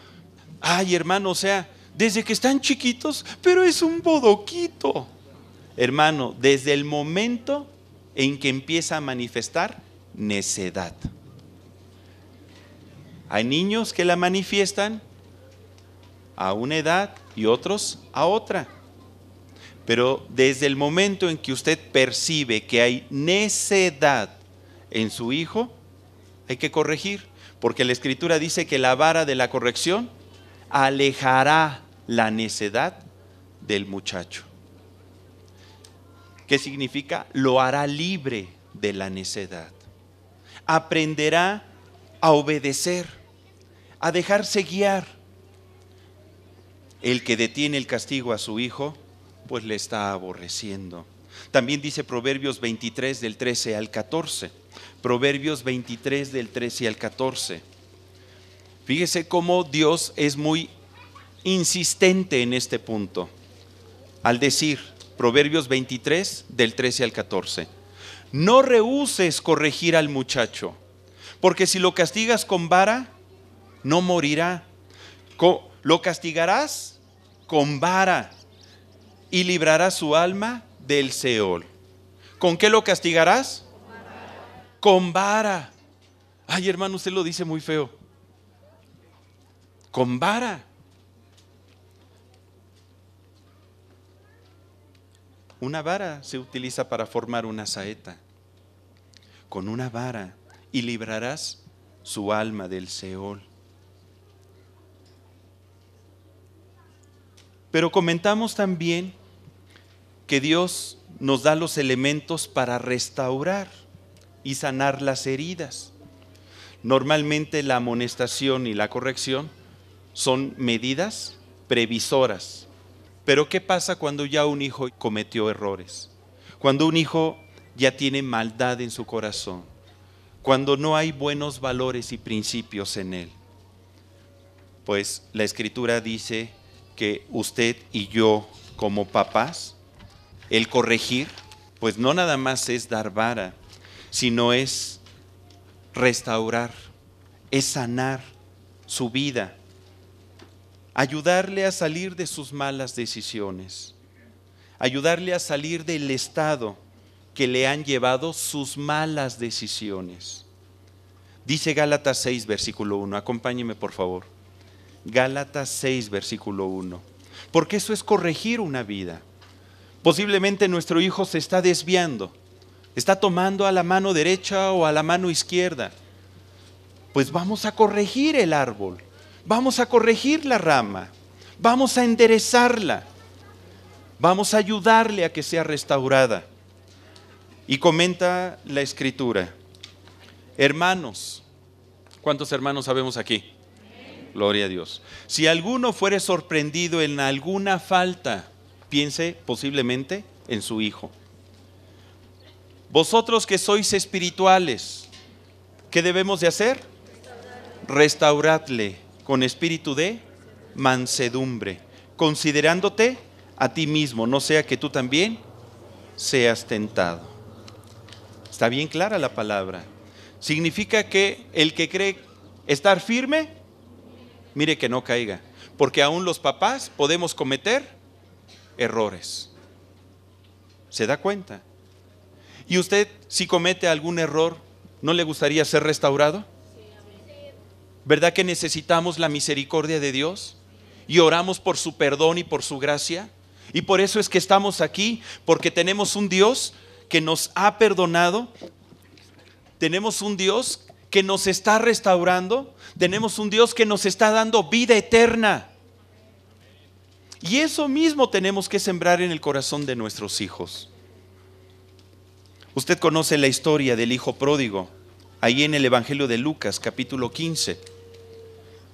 Ay, hermano, o sea, desde que están chiquitos, pero es un bodoquito. Hermano, desde el momento en que empieza a manifestar necedad. Hay niños que la manifiestan a una edad y otros a otra. Pero desde el momento en que usted percibe que hay necedad en su hijo, hay que corregir, porque la Escritura dice que la vara de la corrección alejará la necedad del muchacho. ¿Qué significa? Lo hará libre de la necedad. Aprenderá a obedecer, a dejarse guiar. El que detiene el castigo a su hijo, pues le está aborreciendo. También dice Proverbios 23 del 13 al 14. Proverbios 23 del 13 al 14. Fíjese cómo Dios es muy insistente en este punto. Al decir, Proverbios 23 del 13 al 14. No rehúses corregir al muchacho, porque si lo castigas con vara, no morirá. Lo castigarás con vara y librarás su alma del Seol. ¿Con qué lo castigarás? Con vara. Ay, hermano, usted lo dice muy feo. Con vara. Una vara se utiliza para formar una saeta. Con una vara y librarás su alma del Seol. Pero comentamos también que Dios nos da los elementos para restaurar y sanar las heridas. Normalmente la amonestación y la corrección son medidas previsoras. Pero ¿qué pasa cuando ya un hijo cometió errores? Cuando un hijo ya tiene maldad en su corazón, cuando no hay buenos valores y principios en él. Pues la Escritura dice que usted y yo como papás, el corregir, pues no nada más es dar vara, sino es restaurar, es sanar su vida, ayudarle a salir de sus malas decisiones, ayudarle a salir del estado que le han llevado sus malas decisiones. Dice Gálatas 6, versículo 1, acompáñeme por favor. Gálatas 6, versículo 1. Porque eso es corregir una vida. Posiblemente nuestro hijo se está desviando, está tomando a la mano derecha o a la mano izquierda. Pues vamos a corregir el árbol, vamos a corregir la rama, vamos a enderezarla, vamos a ayudarle a que sea restaurada. Y comenta la Escritura, hermanos, ¿cuántos hermanos sabemos aquí? Gloria a Dios. Si alguno fuere sorprendido en alguna falta, piense posiblemente en su hijo. Vosotros que sois espirituales, ¿qué debemos de hacer? Restauradle con espíritu de mansedumbre, considerándote a ti mismo, no sea que tú también seas tentado. Está bien clara la palabra. Significa que el que cree estar firme, mire que no caiga, porque aún los papás podemos cometer errores. ¿Se da cuenta? ¿Y usted, si comete algún error, no le gustaría ser restaurado? ¿Verdad que necesitamos la misericordia de Dios? Y oramos por su perdón y por su gracia. Y por eso es que estamos aquí, porque tenemos un Dios que nos ha perdonado. Tenemos un Dios que nos está restaurando. Tenemos un Dios que nos está dando vida eterna. Y eso mismo tenemos que sembrar en el corazón de nuestros hijos. Usted conoce la historia del hijo pródigo, ahí en el Evangelio de Lucas, capítulo 15.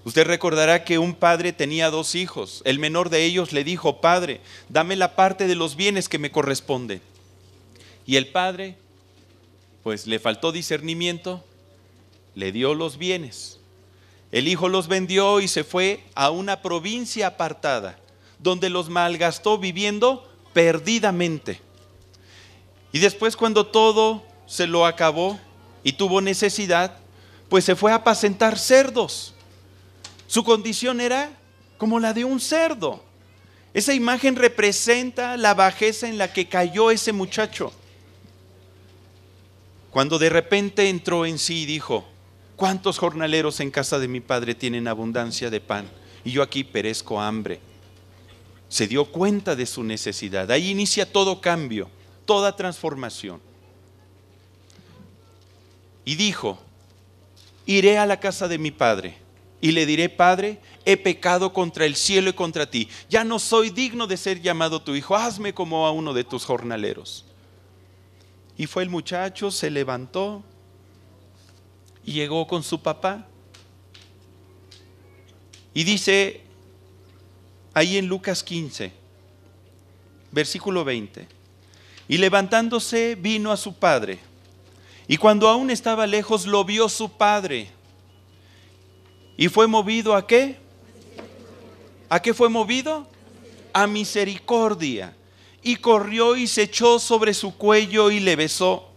Usted recordará que un padre tenía 2 hijos. El menor de ellos le dijo: Padre, dame la parte de los bienes que me corresponde. Y el padre, pues le faltó discernimiento, le dio los bienes. El hijo los vendió y se fue a una provincia apartada, donde los malgastó viviendo perdidamente. Y después, cuando todo se lo acabó y tuvo necesidad, pues se fue a apacentar cerdos. Su condición era como la de un cerdo. Esa imagen representa la bajeza en la que cayó ese muchacho. Cuando de repente entró en sí y dijo: ¿cuántos jornaleros en casa de mi padre tienen abundancia de pan y yo aquí perezco hambre? Se dio cuenta de su necesidad. Ahí inicia todo cambio, toda transformación. Y dijo: iré a la casa de mi padre y le diré: Padre, he pecado contra el cielo y contra ti. Ya no soy digno de ser llamado tu hijo. Hazme como a uno de tus jornaleros. Y fue el muchacho, se levantó y llegó con su papá. Y dice ahí en Lucas 15, versículo 20: y levantándose vino a su padre. Y cuando aún estaba lejos, lo vio su padre. ¿Y fue movido a qué? ¿A qué fue movido? A misericordia. Y corrió y se echó sobre su cuello y le besó.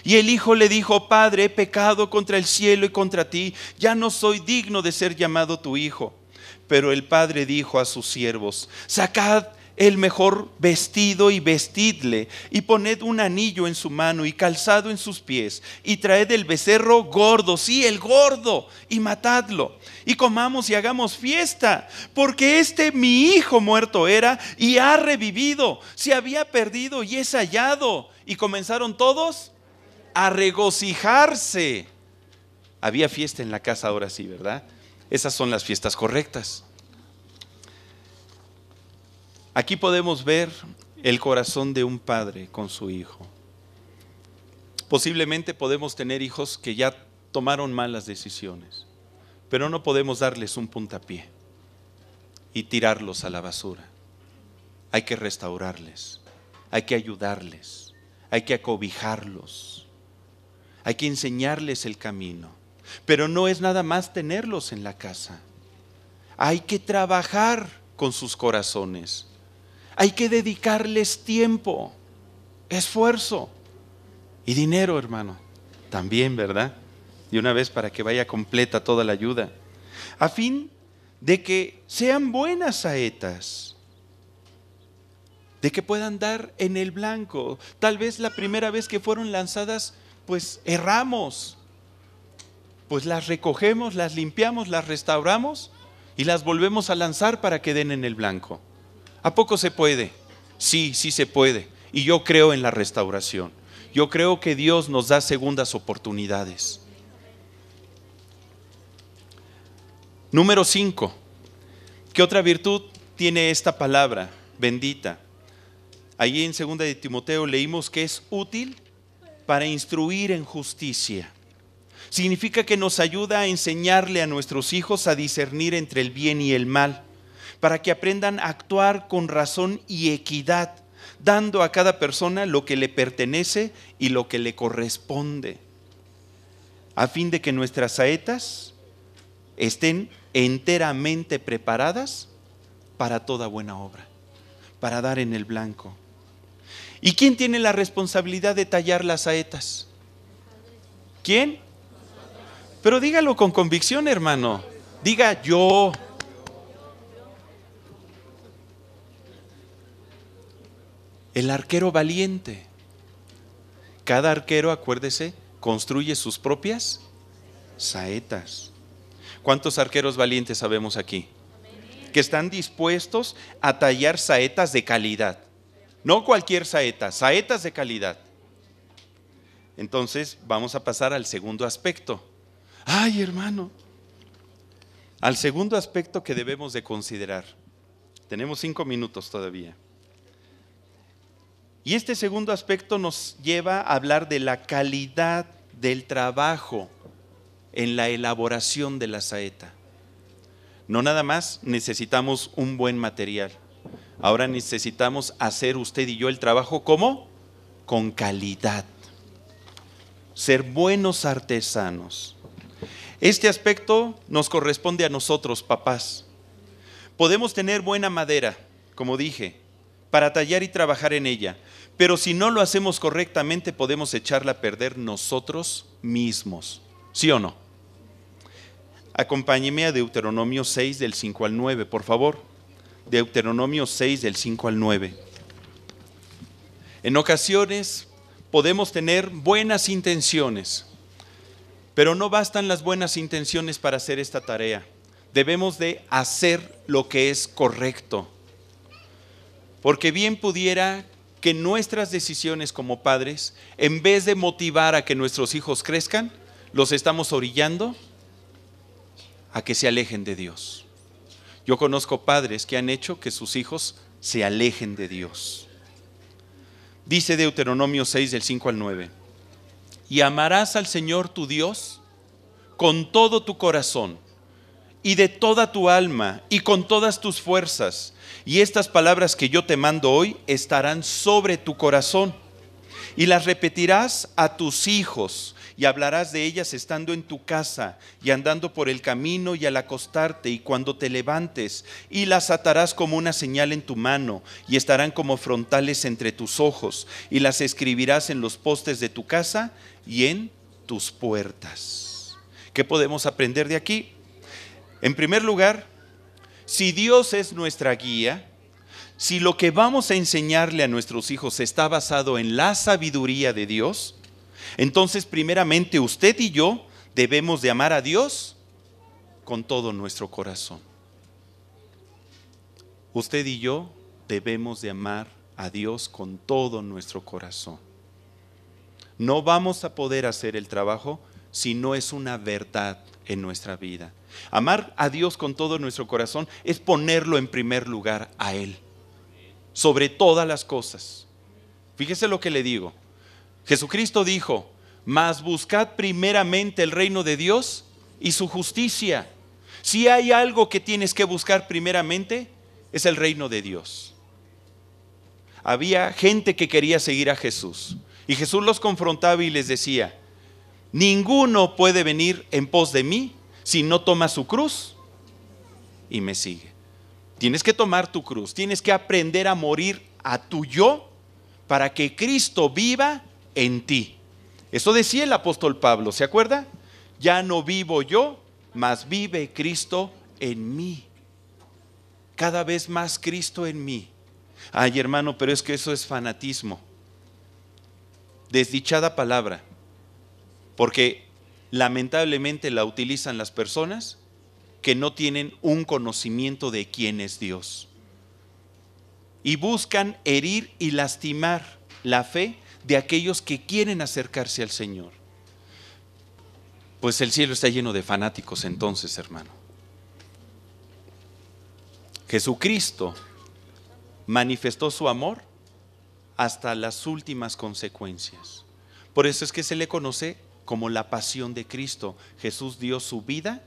Y el hijo le dijo: Padre, he pecado contra el cielo y contra ti. Ya no soy digno de ser llamado tu hijo. Pero el padre dijo a sus siervos: sacad el mejor vestido y vestidle, y poned un anillo en su mano y calzado en sus pies, y traed el becerro gordo, sí, el gordo, y matadlo, y comamos y hagamos fiesta, porque mi hijo muerto era y ha revivido, se había perdido y es hallado. Y comenzaron todos a regocijarse. Había fiesta en la casa ahora sí, ¿verdad? Esas son las fiestas correctas. Aquí podemos ver el corazón de un padre con su hijo. Posiblemente podemos tener hijos que ya tomaron malas decisiones, pero no podemos darles un puntapié y tirarlos a la basura. Hay que restaurarles, hay que ayudarles, hay que acobijarlos, hay que enseñarles el camino. Pero no es nada más tenerlos en la casa. Hay que trabajar con sus corazones. Hay que dedicarles tiempo, esfuerzo y dinero, hermano. También, ¿verdad? De una vez para que vaya completa toda la ayuda. A fin de que sean buenas saetas, de que puedan dar en el blanco. Tal vez la primera vez que fueron lanzadas, pues erramos. Pues las recogemos, las limpiamos, las restauramos y las volvemos a lanzar para que den en el blanco. ¿A poco se puede? Sí, sí se puede. Y yo creo en la restauración. Yo creo que Dios nos da segundas oportunidades. Número 5. ¿Qué otra virtud tiene esta palabra bendita? Allí en 2 de Timoteo leímos que es útil para instruir en justicia. Significa que nos ayuda a enseñarle a nuestros hijos a discernir entre el bien y el mal, para que aprendan a actuar con razón y equidad, dando a cada persona lo que le pertenece y lo que le corresponde, a fin de que nuestras saetas estén enteramente preparadas para toda buena obra, para dar en el blanco. ¿Y quién tiene la responsabilidad de tallar las saetas? ¿Quién? Pero dígalo con convicción, hermano. Diga: yo. El arquero valiente. Cada arquero, acuérdese, construye sus propias saetas. ¿Cuántos arqueros valientes sabemos aquí? Que están dispuestos a tallar saetas de calidad. No cualquier saeta, saetas de calidad. Entonces vamos a pasar al segundo aspecto. Ay, hermano. Al segundo aspecto que debemos de considerar. Tenemos 5 minutos todavía. Y este segundo aspecto nos lleva a hablar de la calidad del trabajo en la elaboración de la saeta. No nada más necesitamos un buen material. Ahora necesitamos hacer usted y yo el trabajo ¿cómo? Con calidad. Ser buenos artesanos. Este aspecto nos corresponde a nosotros, papás. Podemos tener buena madera, como dije, para tallar y trabajar en ella, pero si no lo hacemos correctamente podemos echarla a perder nosotros mismos. ¿Sí o no? Acompáñeme a Deuteronomio 6 del 5 al 9, por favor. Deuteronomio 6 del 5 al 9. En ocasiones podemos tener buenas intenciones, pero no bastan las buenas intenciones para hacer esta tarea. Debemos de hacer lo que es correcto. Porque bien pudiera que nuestras decisiones como padres, en vez de motivar a que nuestros hijos crezcan, los estamos orillando a que se alejen de Dios. Yo conozco padres que han hecho que sus hijos se alejen de Dios. Dice Deuteronomio 6 del 5 al 9. Y amarás al Señor tu Dios con todo tu corazón y de toda tu alma y con todas tus fuerzas. Y estas palabras que yo te mando hoy estarán sobre tu corazón. Y las repetirás a tus hijos y hablarás de ellas estando en tu casa y andando por el camino y al acostarte y cuando te levantes, y las atarás como una señal en tu mano y estarán como frontales entre tus ojos, y las escribirás en los postes de tu casa y en tus puertas. ¿Qué podemos aprender de aquí? En primer lugar, si Dios es nuestra guía, si lo que vamos a enseñarle a nuestros hijos está basado en la sabiduría de Dios, entonces primeramente usted y yo debemos de amar a Dios con todo nuestro corazón. Usted y yo debemos de amar a Dios con todo nuestro corazón. No vamos a poder hacer el trabajo si no es una verdad en nuestra vida. Amar a Dios con todo nuestro corazón es ponerlo en primer lugar a Él, sobre todas las cosas. Fíjese lo que le digo. Jesucristo dijo, mas buscad primeramente el reino de Dios y su justicia. Si hay algo que tienes que buscar primeramente, es el reino de Dios. Había gente que quería seguir a Jesús y Jesús los confrontaba y les decía, ninguno puede venir en pos de mí si no toma su cruz y me sigue. Tienes que tomar tu cruz, tienes que aprender a morir a tu yo para que Cristo viva en ti. Eso decía el apóstol Pablo, ¿se acuerda? Ya no vivo yo, mas vive Cristo en mí. Cada vez más Cristo en mí. Ay, hermano, pero es que eso es fanatismo. Desdichada palabra, porque lamentablemente la utilizan las personas que no tienen un conocimiento de quién es Dios y buscan herir y lastimar la fe de aquellos que quieren acercarse al Señor. Pues el cielo está lleno de fanáticos entonces, hermano. Jesucristo manifestó su amor hasta las últimas consecuencias. Por eso es que se le conoce como la pasión de Cristo. Jesús dio su vida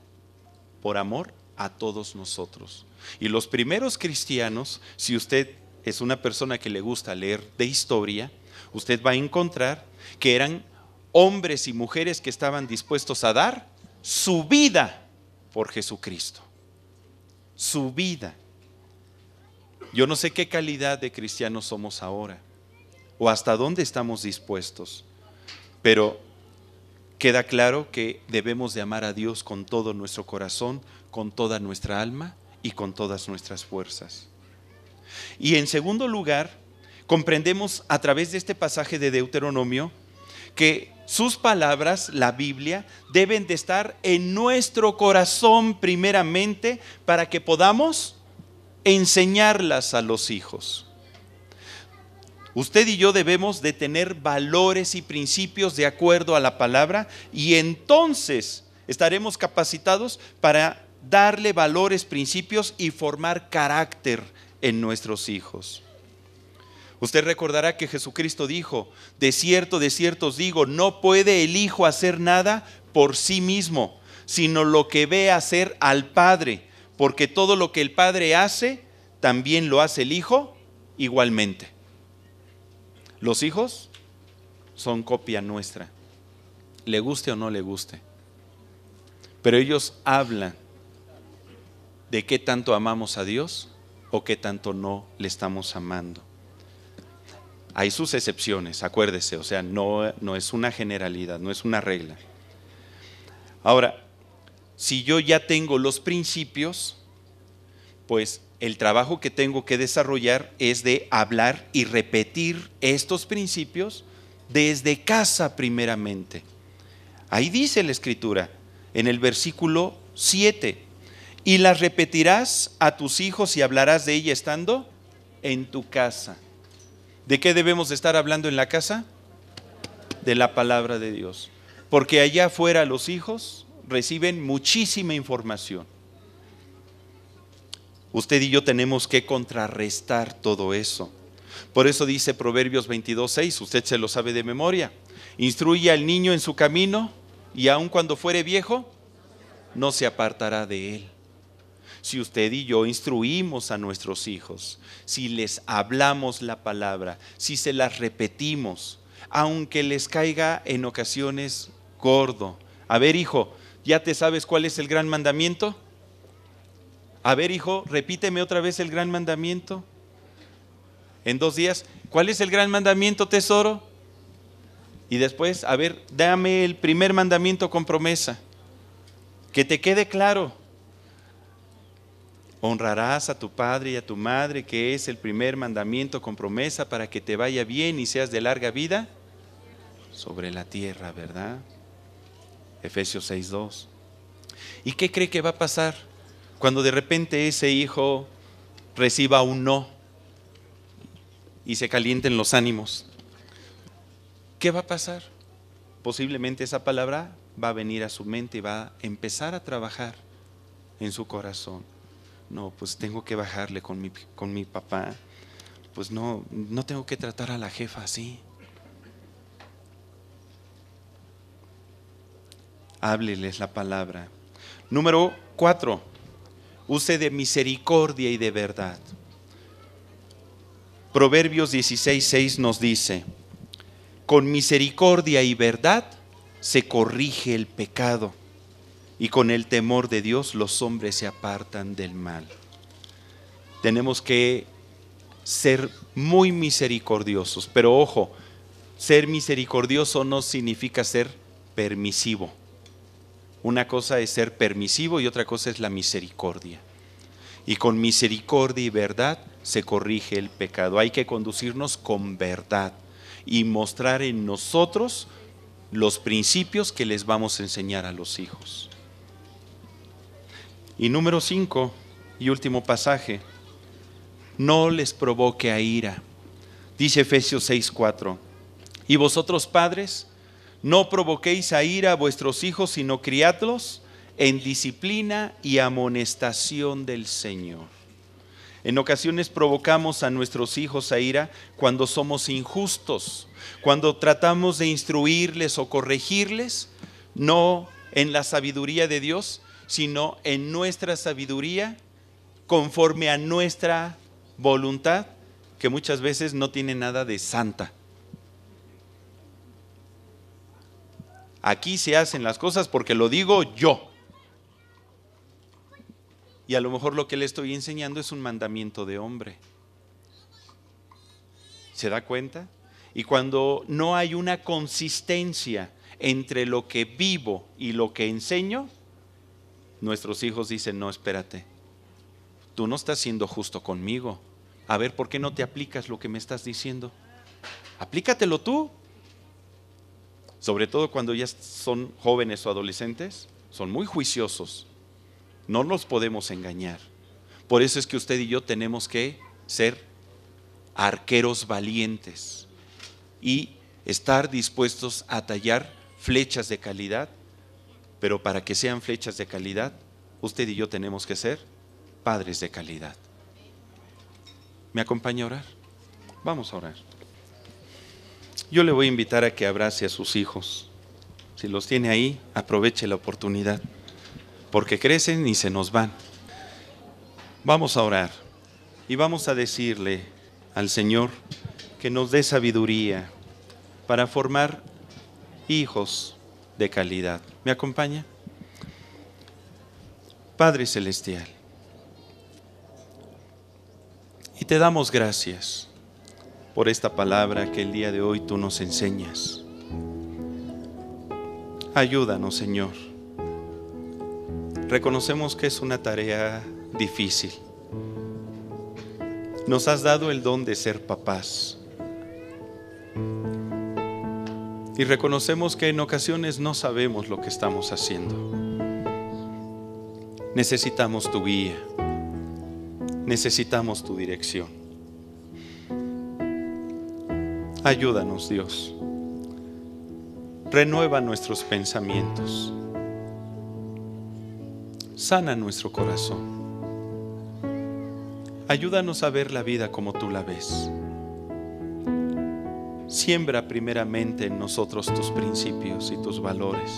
por amor a todos nosotros. Y los primeros cristianos, si usted es una persona que le gusta leer de historia, usted va a encontrar que eran hombres y mujeres que estaban dispuestos a dar su vida por Jesucristo. Su vida. Yo no sé qué calidad de cristianos somos ahora o hasta dónde estamos dispuestos, pero queda claro que debemos de amar a Dios con todo nuestro corazón, con toda nuestra alma y con todas nuestras fuerzas. Y en segundo lugar, comprendemos a través de este pasaje de Deuteronomio que sus palabras, la Biblia, deben de estar en nuestro corazón primeramente para que podamos enseñarlas a los hijos. Usted y yo debemos de tener valores y principios de acuerdo a la palabra y entonces estaremos capacitados para darle valores, principios y formar carácter en nuestros hijos. Usted recordará que Jesucristo dijo, de cierto os digo, no puede el Hijo hacer nada por sí mismo, sino lo que ve hacer al Padre, porque todo lo que el Padre hace, también lo hace el Hijo igualmente. Los hijos son copia nuestra, le guste o no le guste. Pero ellos hablan de qué tanto amamos a Dios o qué tanto no le estamos amando. Hay sus excepciones, acuérdese, o sea, no es una generalidad, no es una regla. Ahora, si yo ya tengo los principios, pues el trabajo que tengo que desarrollar es de hablar y repetir estos principios desde casa primeramente. Ahí dice la Escritura, en el versículo 7, y las repetirás a tus hijos y hablarás de ella estando en tu casa. ¿De qué debemos de estar hablando en la casa? De la palabra de Dios. Porque allá afuera los hijos reciben muchísima información. Usted y yo tenemos que contrarrestar todo eso. Por eso dice Proverbios 22:6, usted se lo sabe de memoria. Instruye al niño en su camino y aun cuando fuere viejo, no se apartará de él. Si usted y yo instruimos a nuestros hijos, si les hablamos la palabra, si se las repetimos, aunque les caiga en ocasiones gordo. A ver, hijo, ¿ya te sabes cuál es el gran mandamiento? A ver, hijo, repíteme otra vez el gran mandamiento. En 2 días, ¿cuál es el gran mandamiento, tesoro? Y después, a ver, dame el primer mandamiento con promesa. Que te quede claro. Honrarás a tu padre y a tu madre, que es el primer mandamiento con promesa para que te vaya bien y seas de larga vida sobre la tierra, ¿verdad? Efesios 6:2. ¿Y qué cree que va a pasar cuando de repente ese hijo reciba un no y se calienten los ánimos? ¿Qué va a pasar? Posiblemente esa palabra va a venir a su mente y va a empezar a trabajar en su corazón. No, pues tengo que bajarle con mi papá. Pues no tengo que tratar a la jefa así. Hábleles la palabra. Número 4, use de misericordia y de verdad. Proverbios 16:6 nos dice: con misericordia y verdad se corrige el pecado, y con el temor de Dios los hombres se apartan del mal. Tenemos que ser muy misericordiosos, pero ojo, ser misericordioso no significa ser permisivo. Una cosa es ser permisivo y otra cosa es la misericordia. Y con misericordia y verdad se corrige el pecado. Hay que conducirnos con verdad y mostrar en nosotros los principios que les vamos a enseñar a los hijos. Y número 5 y último pasaje: no les provoque a ira. Dice Efesios 6:4, y vosotros padres, no provoquéis a ira a vuestros hijos, sino criadlos en disciplina y amonestación del Señor. En ocasiones provocamos a nuestros hijos a ira cuando somos injustos, cuando tratamos de instruirles o corregirles, no en la sabiduría de Dios, sino en nuestra sabiduría, conforme a nuestra voluntad, que muchas veces no tiene nada de santa. Aquí se hacen las cosas porque lo digo yo. Y a lo mejor lo que le estoy enseñando es un mandamiento de hombre. ¿Se da cuenta? Y cuando no hay una consistencia entre lo que vivo y lo que enseño, nuestros hijos dicen: no, espérate, tú no estás siendo justo conmigo. A ver, ¿por qué no te aplicas lo que me estás diciendo? Aplícatelo tú. Sobre todo cuando ya son jóvenes o adolescentes, son muy juiciosos. No nos podemos engañar. Por eso es que usted y yo tenemos que ser arqueros valientes y estar dispuestos a tallar flechas de calidad. Pero para que sean flechas de calidad, usted y yo tenemos que ser padres de calidad. ¿Me acompaña a orar? Vamos a orar. Yo le voy a invitar a que abrace a sus hijos. Si los tiene ahí, aproveche la oportunidad, porque crecen y se nos van. Vamos a orar y vamos a decirle al Señor que nos dé sabiduría para formar hijos de calidad. ¿Me acompaña? Padre Celestial, y te damos gracias por esta palabra que el día de hoy tú nos enseñas. Ayúdanos, Señor. Reconocemos que es una tarea difícil. Nos has dado el don de ser papás. Y reconocemos que en ocasiones no sabemos lo que estamos haciendo. Necesitamos tu guía. Necesitamos tu dirección. Ayúdanos, Dios. Renueva nuestros pensamientos. Sana nuestro corazón. Ayúdanos a ver la vida como tú la ves. Siembra primeramente en nosotros tus principios y tus valores.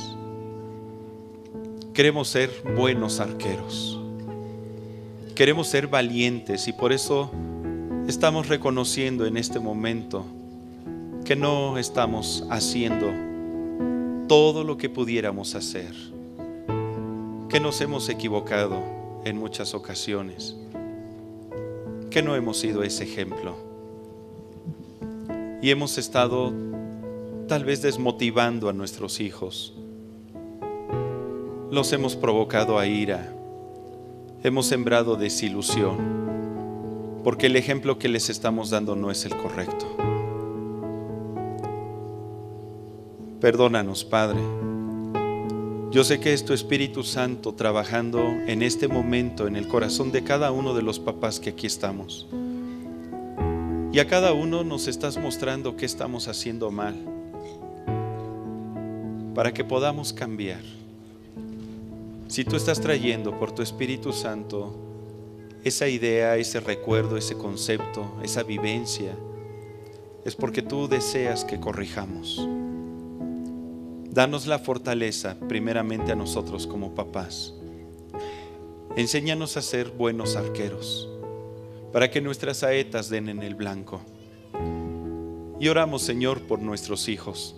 Queremos ser buenos arqueros. Queremos ser valientes y por eso estamos reconociendo en este momento que no estamos haciendo todo lo que pudiéramos hacer, que nos hemos equivocado en muchas ocasiones, que no hemos sido ese ejemplo y hemos estado tal vez desmotivando a nuestros hijos. Los hemos provocado a ira, hemos sembrado desilusión, porque el ejemplo que les estamos dando no es el correcto. Perdónanos, Padre. Yo sé que es tu Espíritu Santo trabajando en este momento en el corazón de cada uno de los papás que aquí estamos. Y a cada uno nos estás mostrando qué estamos haciendo mal, para que podamos cambiar. Si tú estás trayendo por tu Espíritu Santo esa idea, ese recuerdo, ese concepto, esa vivencia, es porque tú deseas que corrijamos. Danos la fortaleza primeramente a nosotros como papás. Enséñanos a ser buenos arqueros, para que nuestras saetas den en el blanco. Y oramos, Señor, por nuestros hijos.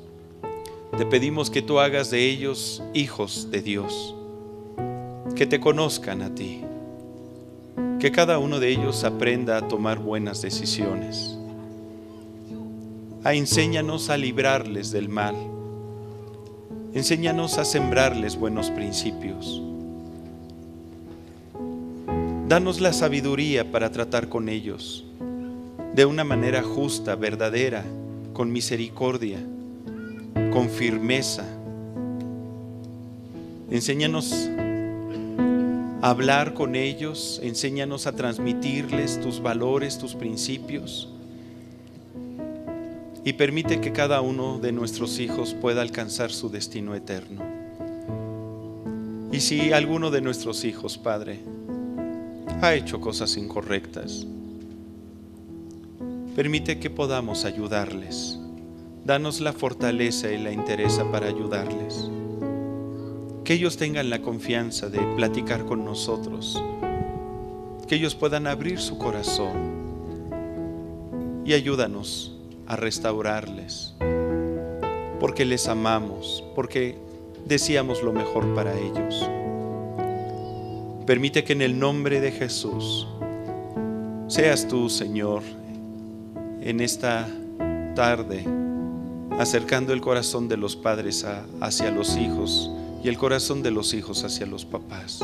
Te pedimos que tú hagas de ellos hijos de Dios, que te conozcan a ti, que cada uno de ellos aprenda a tomar buenas decisiones. Enséñanos a librarles del mal. Enséñanos a sembrarles buenos principios. Danos la sabiduría para tratar con ellos de una manera justa, verdadera, con misericordia, con firmeza. Enséñanos a hablar con ellos, enséñanos a transmitirles tus valores, tus principios. Y permite que cada uno de nuestros hijos pueda alcanzar su destino eterno. Y si alguno de nuestros hijos, Padre, ha hecho cosas incorrectas, permite que podamos ayudarles. Danos la fortaleza y la entereza para ayudarles. Que ellos tengan la confianza de platicar con nosotros. Que ellos puedan abrir su corazón. Y ayúdanos a restaurarles, porque les amamos, porque deseamos lo mejor para ellos. Permite que en el nombre de Jesús seas tú, Señor, en esta tarde, acercando el corazón de los padres hacia los hijos y el corazón de los hijos hacia los papás.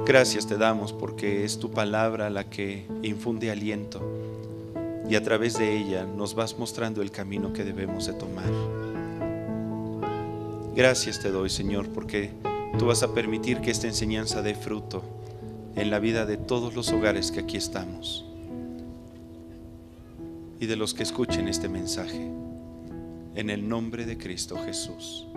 Gracias te damos porque es tu palabra la que infunde aliento. Y a través de ella nos vas mostrando el camino que debemos de tomar. Gracias te doy, Señor, porque tú vas a permitir que esta enseñanza dé fruto en la vida de todos los hogares que aquí estamos y de los que escuchen este mensaje. En el nombre de Cristo Jesús.